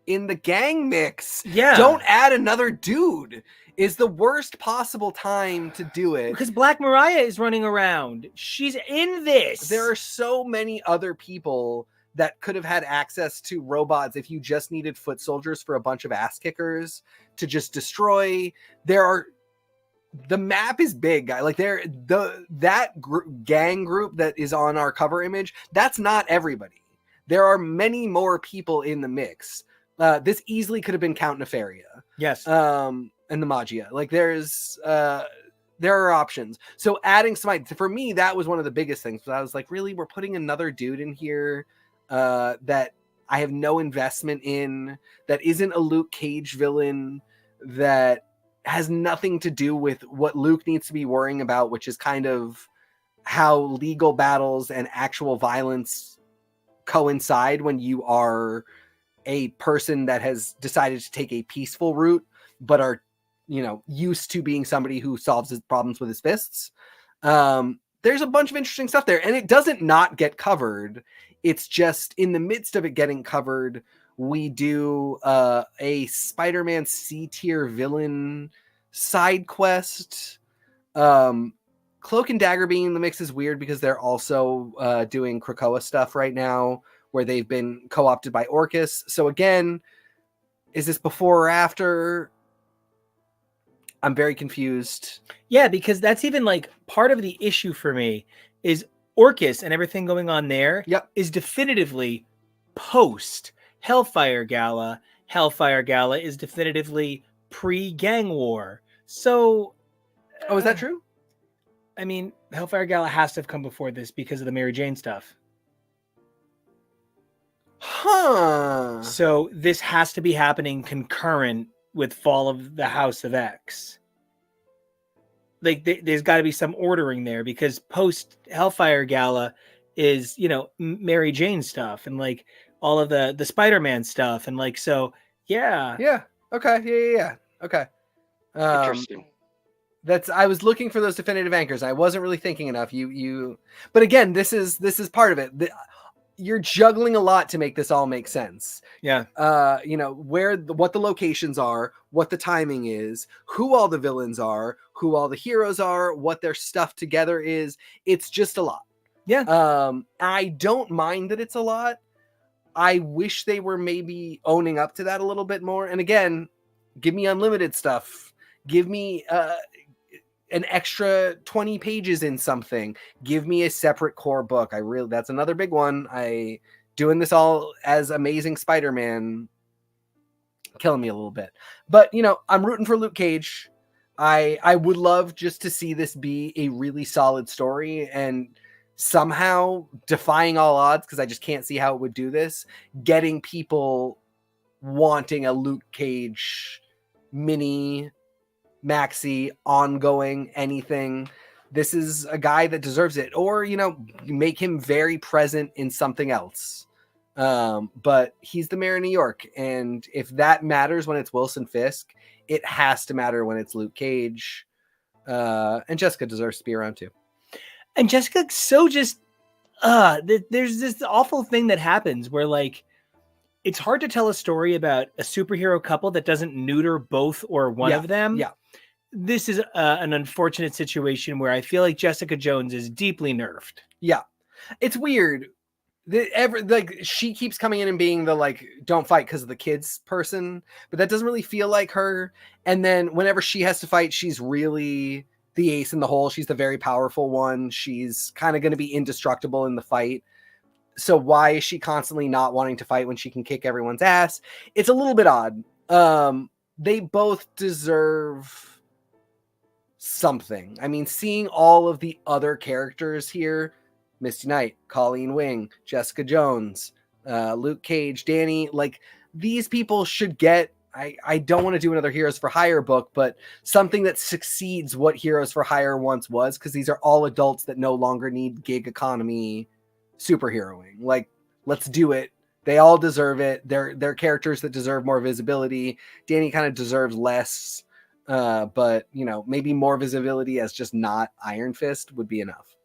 in the gang mix. Yeah. Don't add another dude. Is the worst possible time to do it. Because Black Mariah is running around. She's in this. There are so many other people that could have had access to robots if you just needed foot soldiers for a bunch of ass kickers to just destroy. The map is big, guy. Like gang group that is on our cover image, that's not everybody. There are many more people in the mix. This easily could have been Count Nefaria. Yes. And the Magia. Like there are options. So adding Smite, for me, that was one of the biggest things. But I was like, really, we're putting another dude in here that I have no investment in, that isn't a Luke Cage villain, that has nothing to do with what Luke needs to be worrying about, which is kind of how legal battles and actual violence coincide when you are a person that has decided to take a peaceful route, but are, used to being somebody who solves his problems with his fists. There's a bunch of interesting stuff there, and it doesn't not get covered. It's just in the midst of it getting covered, we do a Spider-Man C-tier villain side quest. Cloak and Dagger being in the mix is weird because they're also doing Krakoa stuff right now, where they've been co-opted by Orcus. So again, is this before or after? I'm very confused. Yeah, because that's even like part of the issue for me is Orcus and everything going on there is definitively post Hellfire Gala. Hellfire Gala is definitively pre-gang war. So... Oh, is that true? I mean, Hellfire Gala has to have come before this because of the Mary Jane stuff. Huh. So this has to be happening concurrent with Fall of the House of X. Like, there's got to be some ordering there, because post Hellfire Gala is, Mary Jane stuff and like all of the Spider-Man stuff. And like, so yeah. Yeah. Okay. Yeah. Okay. Interesting. I was looking for those definitive anchors. I wasn't really thinking enough. But again, this is part of it. You're juggling a lot to make this all make sense. Yeah. What the locations are, what the timing is, who all the villains are, who all the heroes are, what their stuff together is. It's just a lot. Yeah. I don't mind that it's a lot. I wish they were maybe owning up to that a little bit more. And again, give me unlimited stuff. Give me an extra 20 pages in something. Give me a separate core book. That's another big one. Doing this all as Amazing Spider-Man killing me a little bit. But, I'm rooting for Luke Cage. I would love just to see this be a really solid story and somehow defying all odds, because I just can't see how it would do this, getting people wanting a Luke Cage mini maxi, ongoing, anything. This is a guy that deserves it. Or, make him very present in something else. But he's the mayor of New York. And if that matters when it's Wilson Fisk, it has to matter when it's Luke Cage. And Jessica deserves to be around too. And Jessica, so just, there's this awful thing that happens where, like, it's hard to tell a story about a superhero couple that doesn't neuter both or one of them. Yeah. This is an unfortunate situation where I feel like Jessica Jones is deeply nerfed. Yeah. It's weird. She keeps coming in and being the, like, don't fight because of the kids person, but that doesn't really feel like her. And then whenever she has to fight, she's really the ace in the hole. She's the very powerful one. She's kind of going to be indestructible in the fight. So why is she constantly not wanting to fight when she can kick everyone's ass? It's a little bit odd. They both deserve something. I mean, seeing all of the other characters here, Misty Knight, Colleen Wing, Jessica Jones, Luke Cage, Danny, like, these people should get, I don't want to do another Heroes for Hire book, but something that succeeds what Heroes for Hire once was, because these are all adults that no longer need gig economy superheroing. Like, let's do it They all deserve it. They're characters that deserve more visibility. Danny kind of deserves less, but maybe more visibility as just not Iron Fist would be enough.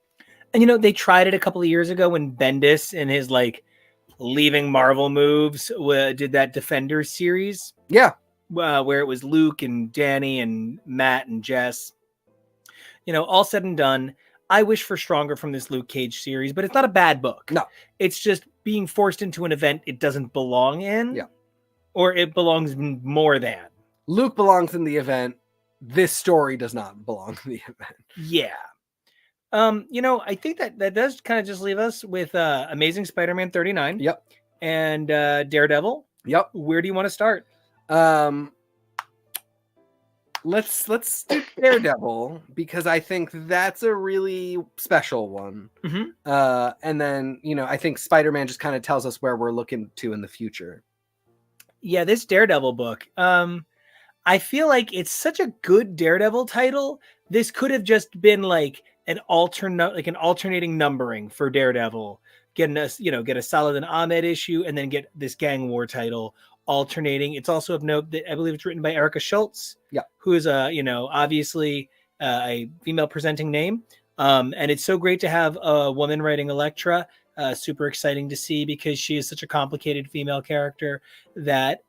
And they tried it a couple of years ago when Bendis in his like leaving Marvel moves did that Defenders series. Yeah. Where it was Luke and Danny and Matt and Jess. All said and done, I wish for stronger from this Luke Cage series, but it's not a bad book. No. It's just being forced into an event it doesn't belong in. Yeah. Or it belongs more than. Luke belongs in the event. This story does not belong in the event. Yeah. I think that does kind of just leave us with Amazing Spider-Man 39. Yep. And Daredevil. Yep. Where do you want to start? Let's do Daredevil because I think that's a really special one. Mm-hmm. And then I think Spider-Man just kind of tells us where we're looking to in the future. Yeah, this Daredevil book. I feel like it's such a good Daredevil title. This could have just been like an alternating numbering for Daredevil. Get a Saladin Ahmed issue and then get this gang war title alternating. It's also of note that I believe it's written by Erica Schultz, who is obviously a female presenting name. And it's so great to have a woman writing Elektra. Super exciting to see because she is such a complicated female character that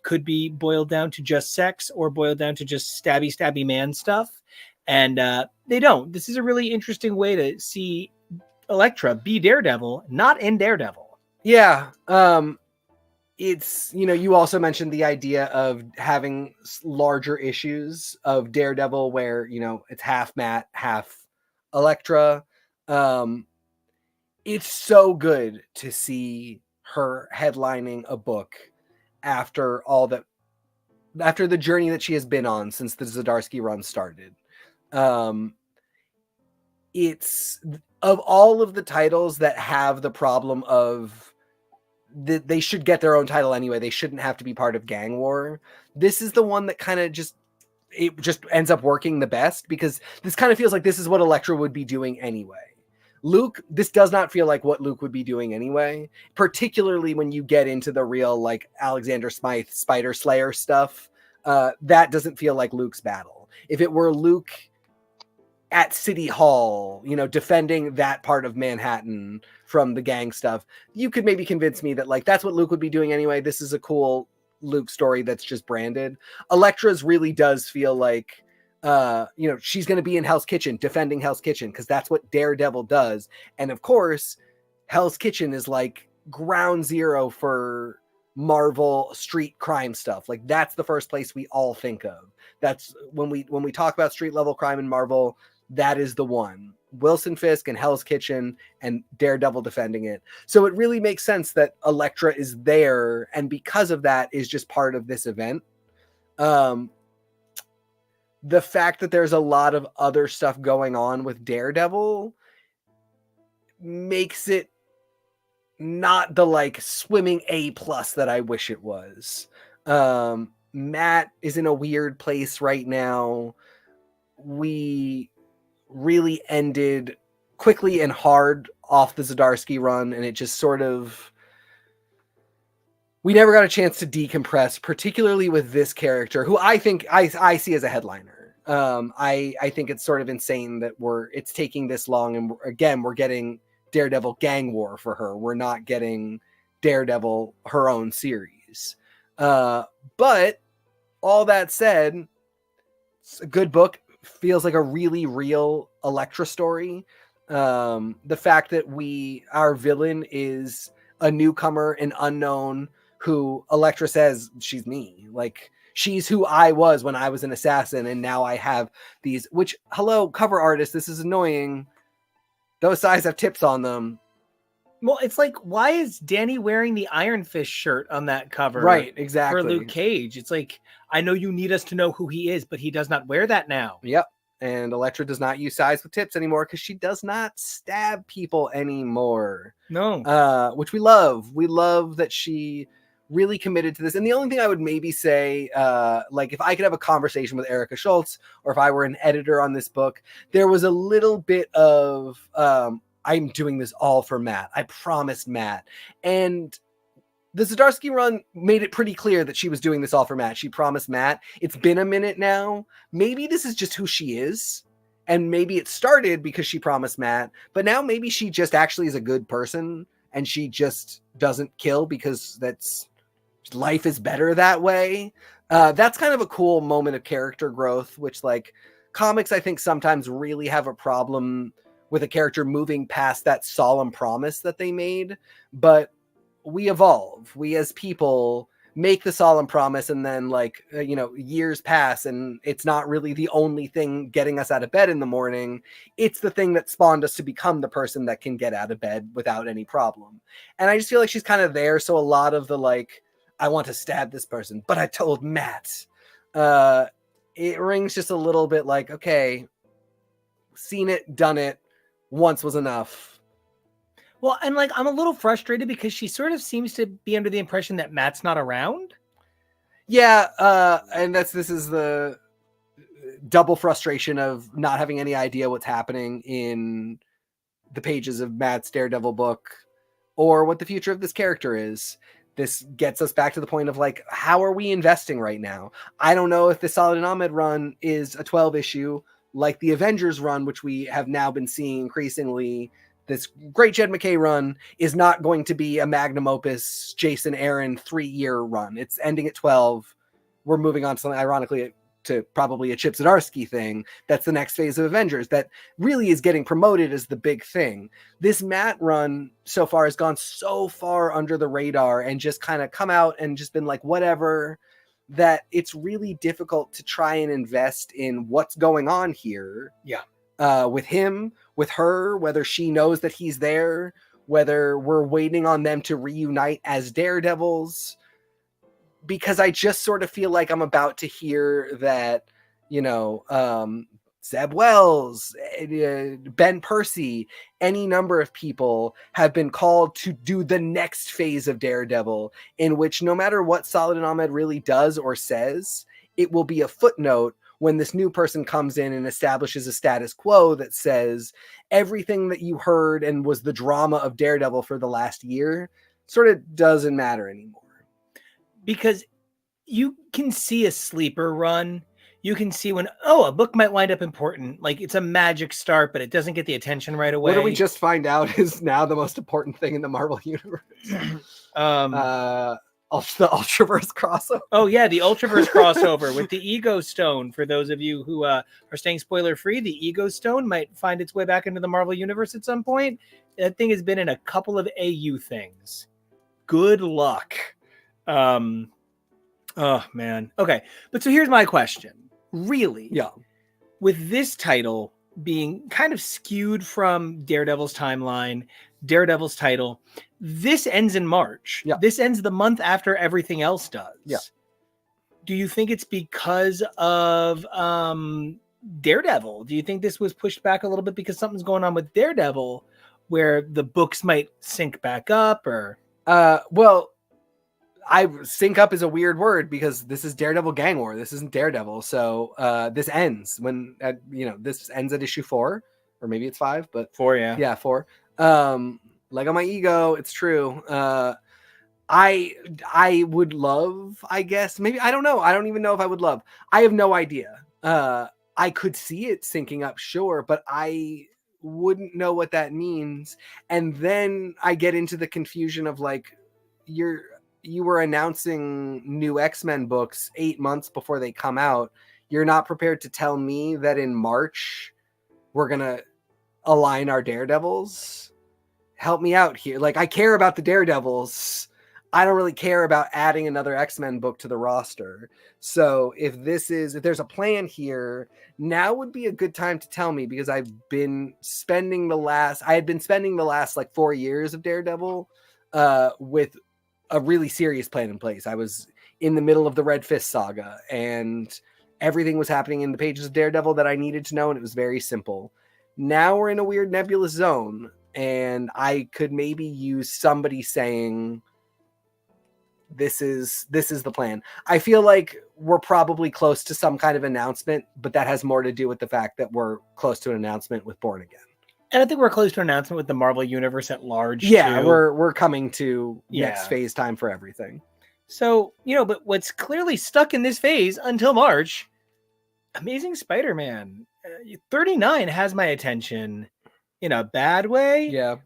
could be boiled down to just sex or boiled down to just stabby man stuff. And they don't. This is a really interesting way to see Elektra be Daredevil, not in Daredevil. Yeah. It's, you also mentioned the idea of having larger issues of Daredevil where, it's half Matt, half Elektra. It's so good to see her headlining a book after the journey that she has been on since the Zdarsky run started. It's of all of the titles that have the problem of they should get their own title anyway. They shouldn't have to be part of Gang War. This is the one that kind of just ends up working the best because this kind of feels like this is what Elektra would be doing anyway. Luke, this does not feel like what Luke would be doing anyway, particularly when you get into the real like Alexander Smythe Spider Slayer stuff. That doesn't feel like Luke's battle. If it were Luke at City Hall, defending that part of Manhattan from the gang stuff, you could maybe convince me that like that's what Luke would be doing anyway. This is a cool Luke story that's just branded. Elektra's really does feel like she's going to be in Hell's Kitchen defending Hell's Kitchen because that's what Daredevil does. And of course, Hell's Kitchen is like ground zero for Marvel street crime stuff. Like that's the first place we all think of. That's when we talk about street level crime in Marvel, that is the one. Wilson Fisk and Hell's Kitchen and Daredevil defending it. So it really makes sense that Elektra is there and because of that is just part of this event. The fact that there's a lot of other stuff going on with Daredevil makes it not the like swimming A+ that I wish it was. Matt is in a weird place right now. We really ended quickly and hard off the Zdarsky run, and it just sort of we never got a chance to decompress, particularly with this character, who I think I see as a headliner. I think it's sort of insane that it's taking this long, and we're getting Daredevil Gang War for her. We're not getting Daredevil her own series. But all that said, it's a good book. Feels like a really real Elektra story. The fact that our villain is a newcomer, an unknown, who Elektra says she's me. Like she's who I was when I was an assassin, and now I have these. Which hello, cover artist, this is annoying. Those eyes have tips on them. Well, it's like, why is Danny wearing the Iron Fist shirt on that cover? Right, exactly. For Luke Cage. It's like, I know you need us to know who he is, but he does not wear that now. Yep. And Elektra does not use size with tips anymore because she does not stab people anymore. No. Which we love. We love that she really committed to this. And the only thing I would maybe say, like if I could have a conversation with Erica Schultz, or if I were an editor on this book, there was a little bit of, I'm doing this all for Matt. I promised Matt. And the Zdarsky run made it pretty clear that she was doing this all for Matt. She promised Matt. It's been a minute now. Maybe this is just who she is. And maybe it started because she promised Matt. But now maybe she just actually is a good person. And she just doesn't kill because life is better that way. That's kind of a cool moment of character growth, which like comics, I think sometimes really have a problem with a character moving past that solemn promise that they made. But we evolve. We as people make the solemn promise, and then like, years pass and it's not really the only thing getting us out of bed in the morning. It's the thing that spawned us to become the person that can get out of bed without any problem. And I just feel like she's kind of there. So a lot of the like, I want to stab this person, but I told Matt, it rings just a little bit like, okay, seen it, done it, once was enough. Well, and like, I'm a little frustrated because she sort of seems to be under the impression that Matt's not around. Yeah, and this is the double frustration of not having any idea what's happening in the pages of Matt's Daredevil book or what the future of this character is. This gets us back to the point of like, how are we investing right now? I don't know if the Saladin Ahmed run is a 12 issue like the Avengers run, which we have now been seeing increasingly. This great Jed McKay run is not going to be a magnum opus Jason Aaron 3-year run. It's ending at 12. We're moving on to something, ironically, to probably a Chip Zdarsky thing. That's the next phase of Avengers that really is getting promoted as the big thing. This Matt run so far has gone so far under the radar and just kind of come out and just been like, whatever, that it's really difficult to try and invest in what's going on here. Yeah. With him, with her, whether she knows that he's there, whether we're waiting on them to reunite as Daredevils, because I just sort of feel like I'm about to hear that, Zeb Wells, Ben Percy, any number of people have been called to do the next phase of Daredevil, in which no matter what Saladin Ahmed really does or says, it will be a footnote when this new person comes in and establishes a status quo that says everything that you heard and was the drama of Daredevil for the last year sort of doesn't matter anymore. Because you can see a sleeper run. You can see when, a book might wind up important. Like it's a magic start, but it doesn't get the attention right away. What do we just find out is now the most important thing in the Marvel universe? The Ultraverse crossover. Oh yeah, the Ultraverse crossover with the Ego Stone. For those of you who are staying spoiler free, the Ego Stone might find its way back into the Marvel universe at some point. That thing has been in a couple of AU things. Good luck. Oh man. Okay, but so here's my question. Really? Yeah. With this title being kind of skewed from Daredevil's timeline, Daredevil's title, this ends in March. Yeah. This ends the month after everything else does. Yeah. Do you think it's because of Daredevil? Do you think this was pushed back a little bit because something's going on with Daredevil where the books might sync back up or? Sync up is a weird word because this is Daredevil Gang War. This isn't Daredevil. So this ends when, this ends at issue 4 or maybe it's 5, but 4. Yeah. Yeah. 4. Leg on my ego. It's true. I would love, I guess, maybe, I don't know. I don't even know if I would love, I have no idea. I could see it syncing up, sure, but I wouldn't know what that means. And then I get into the confusion of like, you were announcing new X-Men books 8 months before they come out. You're not prepared to tell me that in March we're going to align our Daredevils. Help me out here. Like, I care about the Daredevils. I don't really care about adding another X-Men book to the roster. So if there's a plan here, now would be a good time to tell me, because I had been spending the last like 4 years of Daredevil with a really serious plan in place. I was in the middle of the Red Fist saga and everything was happening in the pages of Daredevil that I needed to know. And it was very simple. Now we're in a weird nebulous zone. And I could maybe use somebody saying, this is the plan. I feel like we're probably close to some kind of announcement, but that has more to do with the fact that we're close to an announcement with Born Again. And I think we're close to an announcement with the Marvel Universe at large. Yeah, too. we're coming to next Yeah. phase time for everything. So, but what's clearly stuck in this phase until March, Amazing Spider-Man 39 has my attention in a bad way. Yeah.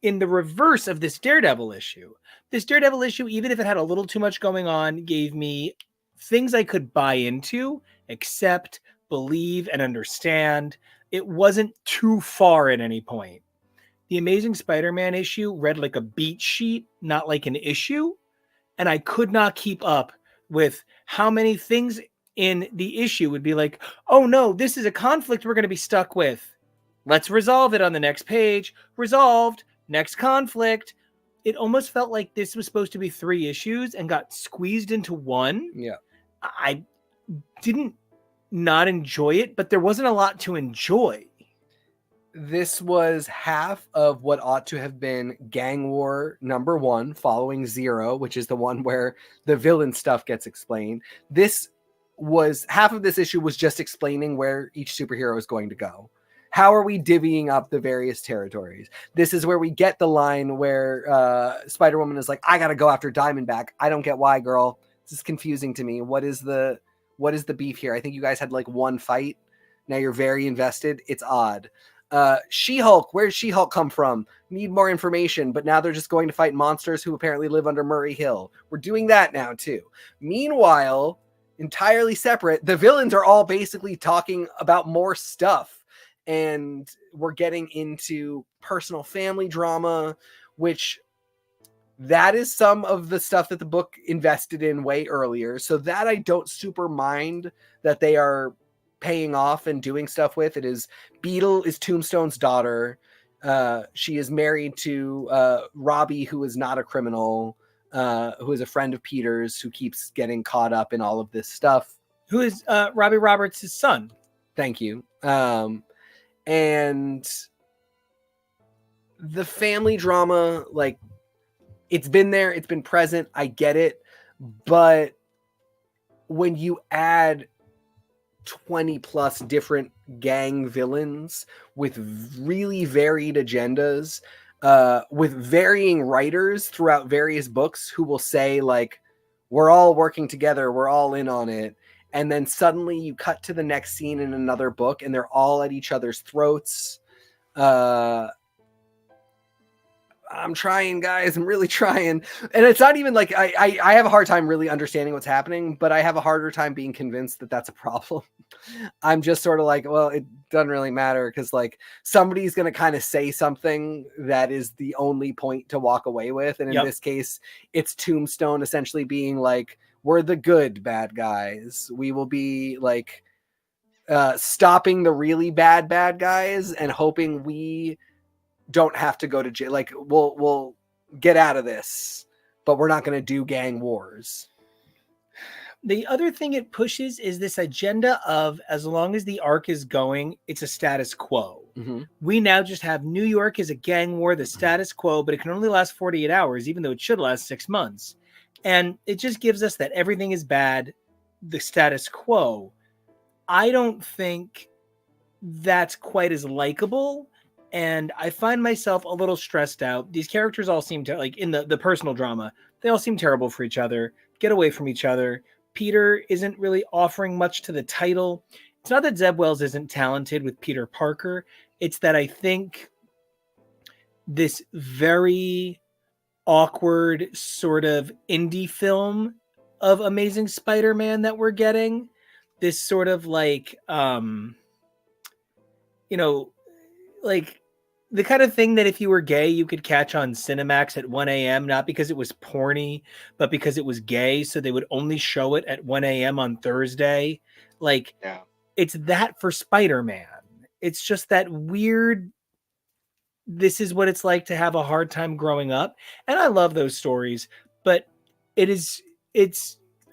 In the reverse of this Daredevil issue. This Daredevil issue, even if it had a little too much going on, gave me things I could buy into, accept, believe, and understand. It wasn't too far at any point. The Amazing Spider-Man issue read like a beat sheet, not like an issue. And I could not keep up with how many things in the issue would be like, oh no, this is a conflict we're going to be stuck with. Let's resolve it on the next page. Resolved. Next conflict. It almost felt like this was supposed to be 3 issues and got squeezed into 1. Yeah. I didn't not enjoy it, but there wasn't a lot to enjoy. This was half of what ought to have been Gang War #1, following 0, which is the one where the villain stuff gets explained. This was half of this issue was just explaining where each superhero is going to go. How are we divvying up the various territories? This is where we get the line where Spider-Woman is like, I gotta go after Diamondback. I don't get why, girl. This is confusing to me. What is the beef here? I think you guys had like 1 fight. Now you're very invested. It's odd. She-Hulk, where's She-Hulk come from? Need more information, but now they're just going to fight monsters who apparently live under Murray Hill. We're doing that now too. Meanwhile, entirely separate, the villains are all basically talking about more stuff, and we're getting into personal family drama, which that is some of the stuff that the book invested in way earlier. So that I don't super mind that they are paying off and doing stuff with. It is Beetle is Tombstone's daughter. She is married to Robbie, who is not a criminal, who is a friend of Peter's, who keeps getting caught up in all of this stuff. Who is Robbie Roberts' son? Thank you. And the family drama, like, it's been there, it's been present, I get it, but when you add 20 plus different gang villains with really varied agendas, with varying writers throughout various books who will say, like, we're all working together, we're all in on it, and then suddenly you cut to the next scene in another book and they're all at each other's throats. I'm trying, guys. I'm really trying. And it's not even like I have a hard time really understanding what's happening, but I have a harder time being convinced that that's a problem. I'm just sort of like, well, it doesn't really matter, because like somebody's going to kind of say something that is the only point to walk away with. And in this case, it's Tombstone essentially being like, we're the good bad guys. We will be like stopping the really bad guys and hoping we don't have to go to jail. Like, we'll get out of this, but we're not going to do gang wars. The other thing it pushes is this agenda of, as long as the arc is going, it's a status quo. Mm-hmm. We now just have New York as a gang war, the status quo, but it can only last 48 hours, even though it should last 6 months. And it just gives us that everything is bad, the status quo. I don't think that's quite as likable. And I find myself a little stressed out. These characters all seem to, like, in the personal drama, they all seem terrible for each other, get away from each other. Peter isn't really offering much to the title. It's not that Zeb Wells isn't talented with Peter Parker. It's that I think this very awkward sort of indie film of Amazing Spider-Man that we're getting, this sort of like, like the kind of thing that if you were gay, you could catch on Cinemax at 1 a.m., not because it was porny, but because it was gay. So they would only show it at 1 a.m. on Thursday. Like, It's that for Spider-Man. It's just that weird, this is what it's like to have a hard time growing up. And I love those stories, but it's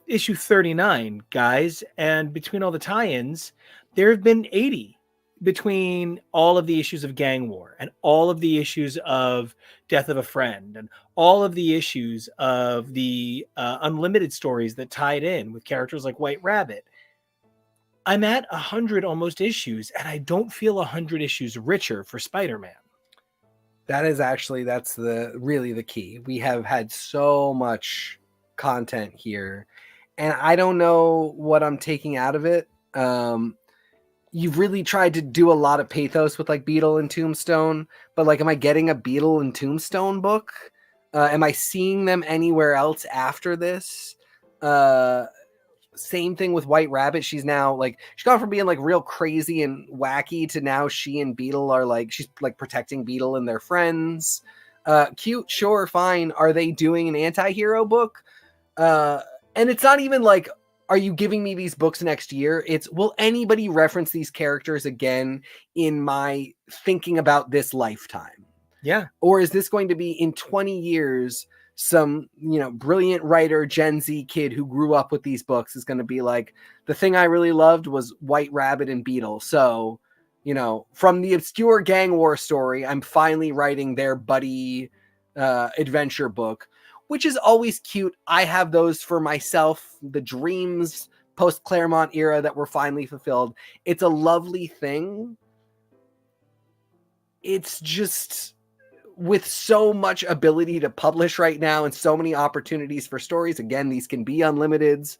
issue 39, guys. And between all the tie-ins, there have been 80. Between all of the issues of Gang War and all of the issues of Death of a Friend and all of the issues of the Unlimited stories that tied in with characters like White Rabbit. I'm at 100 almost issues, and I don't feel 100 issues richer for Spider-Man. That is actually, that's really the key. We have had so much content here, and I don't know what I'm taking out of it. You've really tried to do a lot of pathos with like Beetle and Tombstone, but like, am I getting a Beetle and Tombstone book? Am I seeing them anywhere else after this? Same thing with White Rabbit. She's now like, she's gone from being like real crazy and wacky to now she and Beetle are like, she's like protecting Beetle and their friends. Cute, sure, fine. Are they doing an anti-hero book? And it's not even like, are you giving me these books next year? It's, will anybody reference these characters again in my thinking about this lifetime? Yeah. Or is this going to be in 20 years, some, brilliant writer, Gen Z kid who grew up with these books is going to be like, the thing I really loved was White Rabbit and Beetle. So, from the obscure gang war story, I'm finally writing their buddy adventure book, which is always cute. I have those for myself, the dreams post Claremont era that were finally fulfilled. It's a lovely thing. It's just, with so much ability to publish right now and so many opportunities for stories, again, these can be unlimiteds.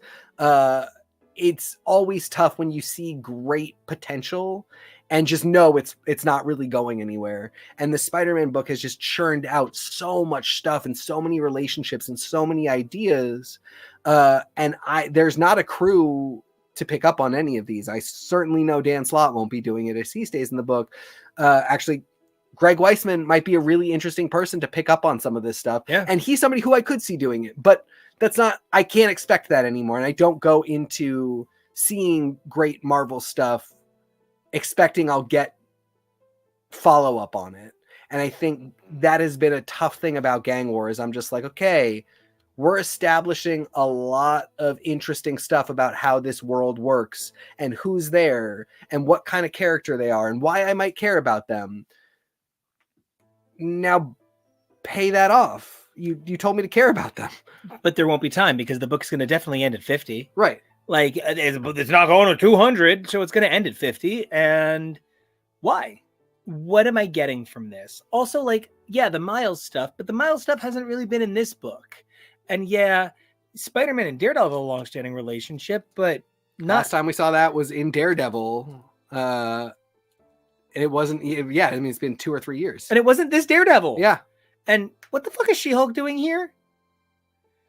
It's always tough when you see great potential and just know it's not really going anywhere. And the Spider-Man book has just churned out so much stuff and so many relationships and so many ideas. And there's not a crew to pick up on any of these. I certainly know Dan Slott won't be doing it as he stays in the book. Actually, Greg Weisman might be a really interesting person to pick up on some of this stuff. Yeah. And he's somebody who I could see doing it, but I can't expect that anymore. And I don't go into seeing great Marvel stuff expecting I'll get follow up on it. And I think that has been a tough thing about Gang Wars. I'm just like, okay, we're establishing a lot of interesting stuff about how this world works and who's there and what kind of character they are and why I might care about them. Now pay that off. You told me to care about them. But there won't be time because the book's going to definitely end at 50. Right. Like, it's not going to 200, so it's going to end at 50. And why? What am I getting from this? Also, like, yeah, the Miles stuff, but the Miles stuff hasn't really been in this book. And yeah, Spider-Man and Daredevil have a long-standing relationship, but not... Last time we saw that was in Daredevil. It wasn't, yeah, I mean, it's been 2 or 3 years. And it wasn't this Daredevil. Yeah. And what the fuck is She-Hulk doing here?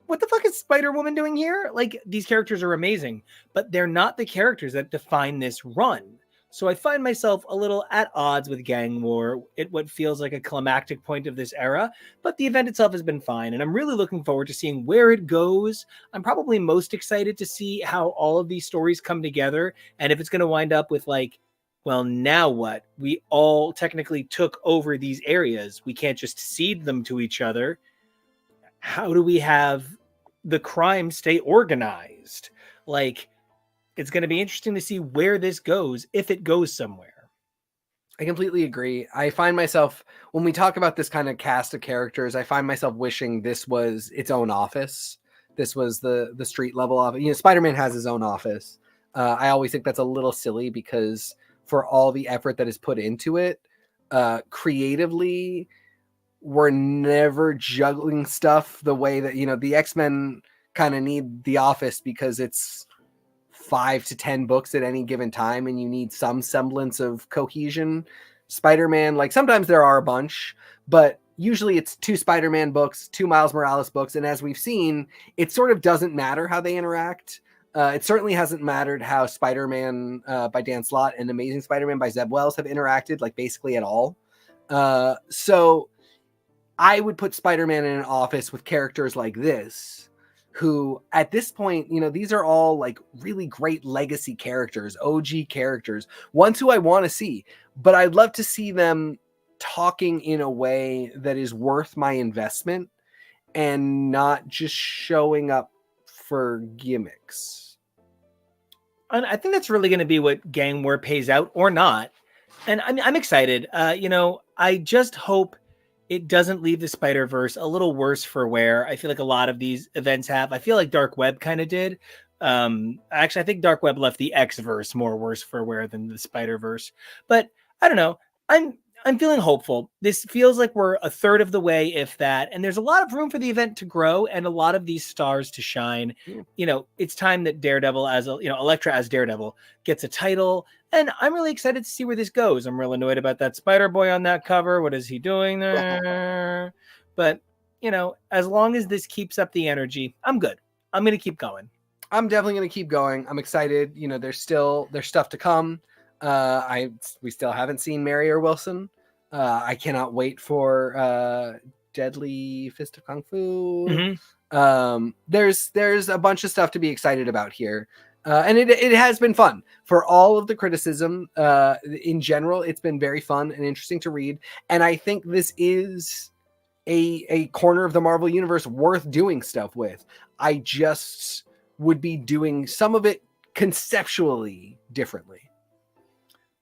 What the fuck is Spider-Woman doing here? Like, these characters are amazing, but they're not the characters that define this run. So I find myself a little at odds with Gang War at what feels like a climactic point of this era, but the event itself has been fine, and I'm really looking forward to seeing where it goes. I'm probably most excited to see how all of these stories come together, and if it's going to wind up with, like, well, now what? We all technically took over these areas. We can't just cede them to each other. How do we have the crime stay organized? Like, it's going to be interesting to see where this goes, if it goes somewhere. I completely agree. I find myself, when we talk about this kind of cast of characters, I find myself wishing this was its own office. This was the street level office. Spider-Man has his own office. I always think that's a little silly because for all the effort that is put into it, creatively, we're never juggling stuff the way that, the X-Men kind of need the office because it's 5 to 10 books at any given time and you need some semblance of cohesion. Spider-Man, like, sometimes there are a bunch, but usually it's 2 Spider-Man books, 2 Miles Morales books, and as we've seen, it sort of doesn't matter how they interact. It certainly hasn't mattered how Spider-Man by Dan Slott and Amazing Spider-Man by Zeb Wells have interacted, like, basically at all. So I would put Spider-Man in an office with characters like this, who at this point, these are all like really great legacy characters, OG characters, ones who I want to see, but I'd love to see them talking in a way that is worth my investment and not just showing up for gimmicks. And I think that's really going to be what Gang War pays out or not. And I'm excited. I just hope it doesn't leave the Spider-Verse a little worse for wear. I feel like a lot of these events have. I feel like Dark Web kind of did. Actually, I think Dark Web left the X-verse more worse for wear than the Spider-Verse. But I don't know. I'm feeling hopeful. This feels like we're a third of the way, if that, and there's a lot of room for the event to grow and a lot of these stars to shine. It's time that Daredevil Elektra as Daredevil gets a title, and I'm really excited to see where this goes. I'm real annoyed about that Spider-Boy on that cover. What is he doing there? But, as long as this keeps up the energy, I'm good. I'm going to keep going. I'm definitely going to keep going. I'm excited. There's stuff to come. We still haven't seen Mary or Wilson. I cannot wait for Deadly Fist of Kung Fu. Mm-hmm. There's a bunch of stuff to be excited about here. And it has been fun for all of the criticism. In general, it's been very fun and interesting to read. And I think this is a corner of the Marvel Universe worth doing stuff with. I just would be doing some of it conceptually differently.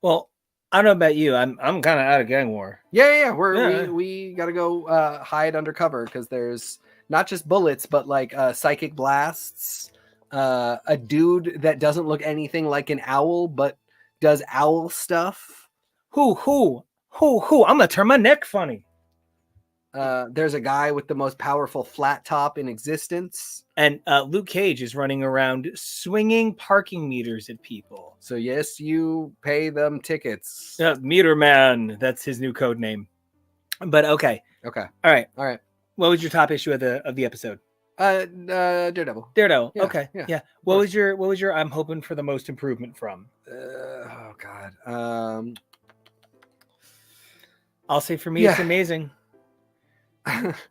Well, I don't know about you. I'm kind of out of gang war. Yeah. We gotta go hide undercover because there's not just bullets, but like psychic blasts. A dude that doesn't look anything like an owl, but does owl stuff. Who? I'm gonna turn my neck funny. There's a guy with the most powerful flat top in existence. And Luke Cage is running around swinging parking meters at people. So yes, you pay them tickets. Meter Man. That's his new code name. But okay. All right. What was your top issue of the episode? Daredevil. Yeah, okay. Yeah. What was your I'm hoping for the most improvement from? Oh God. I'll say for me, it's amazing.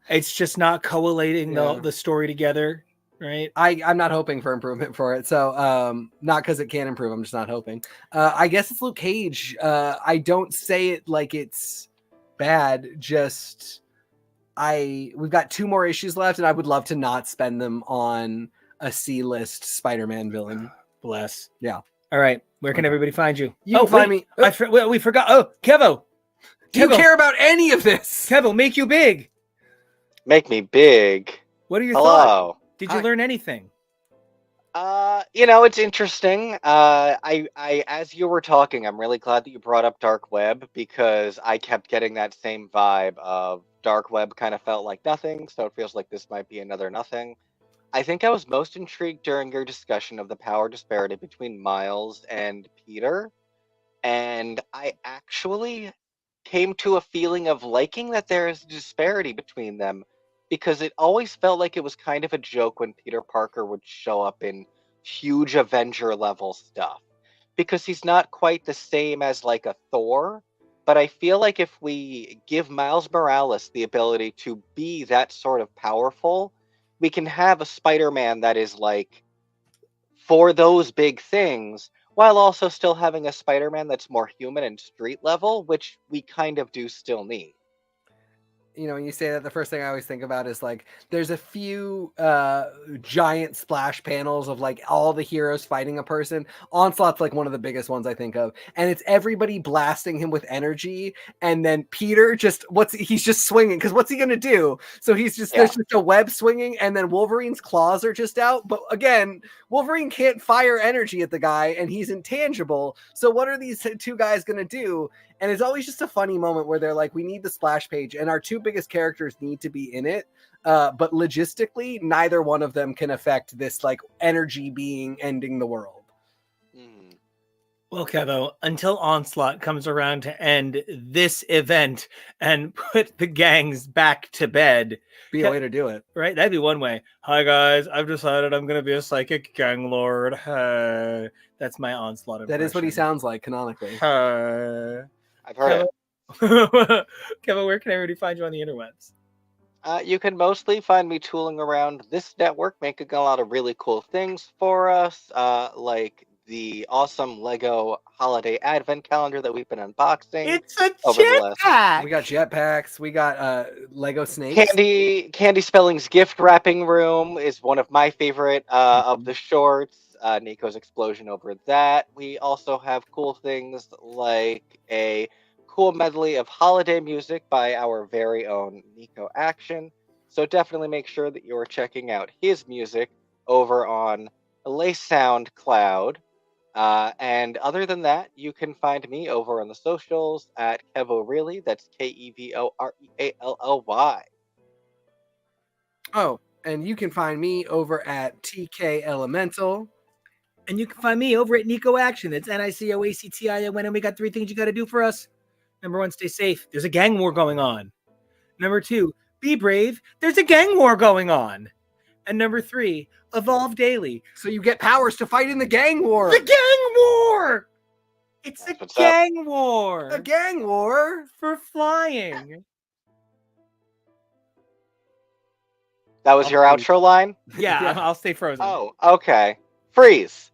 It's just not collating the story together, right? I'm not hoping for improvement for it, so not because it can improve. I'm just not hoping. I guess it's Luke Cage. I don't say it like it's bad. Just we've got 2 more issues left, and I would love to not spend them on a C-list Spider-Man villain. Bless. Yeah. All right. Where can everybody find you? You can find me. We forgot. Oh, Kevo. Do you care about any of this? Kevo, make you big. Make me big. What are your Hello. thoughts? Did you learn anything? It's interesting. I as you were talking, I'm really glad that you brought up Dark Web because I kept getting that same vibe of Dark Web kind of felt like nothing, so it feels like this might be another nothing. I think I was most intrigued during your discussion of the power disparity between Miles and Peter, and I actually came to a feeling of liking that there is a disparity between them because it always felt like it was kind of a joke when Peter Parker would show up in huge Avenger level stuff because he's not quite the same as like a Thor, but I feel like if we give Miles Morales the ability to be that sort of powerful, we can have a Spider-Man that is like for those big things while also still having a Spider-Man that's more human and street level, which we kind of do still need. When you say that, the first thing I always think about is like there's a few giant splash panels of like all the heroes fighting a person. Onslaught's like one of the biggest ones I think of, and it's everybody blasting him with energy, and then Peter he's just swinging because what's he gonna do? So he's just there's just a web swinging, and then Wolverine's claws are just out. But again, Wolverine can't fire energy at the guy, and he's intangible. So what are these 2 guys gonna do? And it's always just a funny moment where they're like, we need the splash page and our 2 biggest characters need to be in it. But logistically, neither one of them can affect this like energy being ending the world. Well, Kevo, until Onslaught comes around to end this event and put the gangs back to bed. Be a way to do it. Right? That'd be one way. Hi, guys. I've decided I'm going to be a psychic gang lord. Hey. That's my Onslaught impression. That is what he sounds like canonically. Hey. I've heard it. Kevin, where can everybody find you on the interwebs? You can mostly find me tooling around this network, making a lot of really cool things for us, like the awesome Lego holiday advent calendar that we've been unboxing. It's a jetpack! We got jetpacks. We got Lego snakes. Candy Spelling's gift wrapping room is one of my favorite of the shorts. Nico's explosion over that. We also have cool things like a cool medley of holiday music by our very own Nico Action. So definitely make sure that you're checking out his music over on Lace Sound Cloud. And other than that, you can find me over on the socials at Kevoreally. That's KEVOREALLY. Oh, and you can find me over at TK Elemental. And you can find me over at Nico Action. That's NICOACTION. And we got 3 things you got to do for us. Number 1, stay safe. There's a gang war going on. Number 2, be brave. There's a gang war going on. And number 3, evolve daily. So you get powers to fight in the gang war. The gang war! It's a What's up? gang war. A gang war? For flying. That was your outro line? Yeah, Yeah. I'll stay frozen. Oh, okay. Freeze.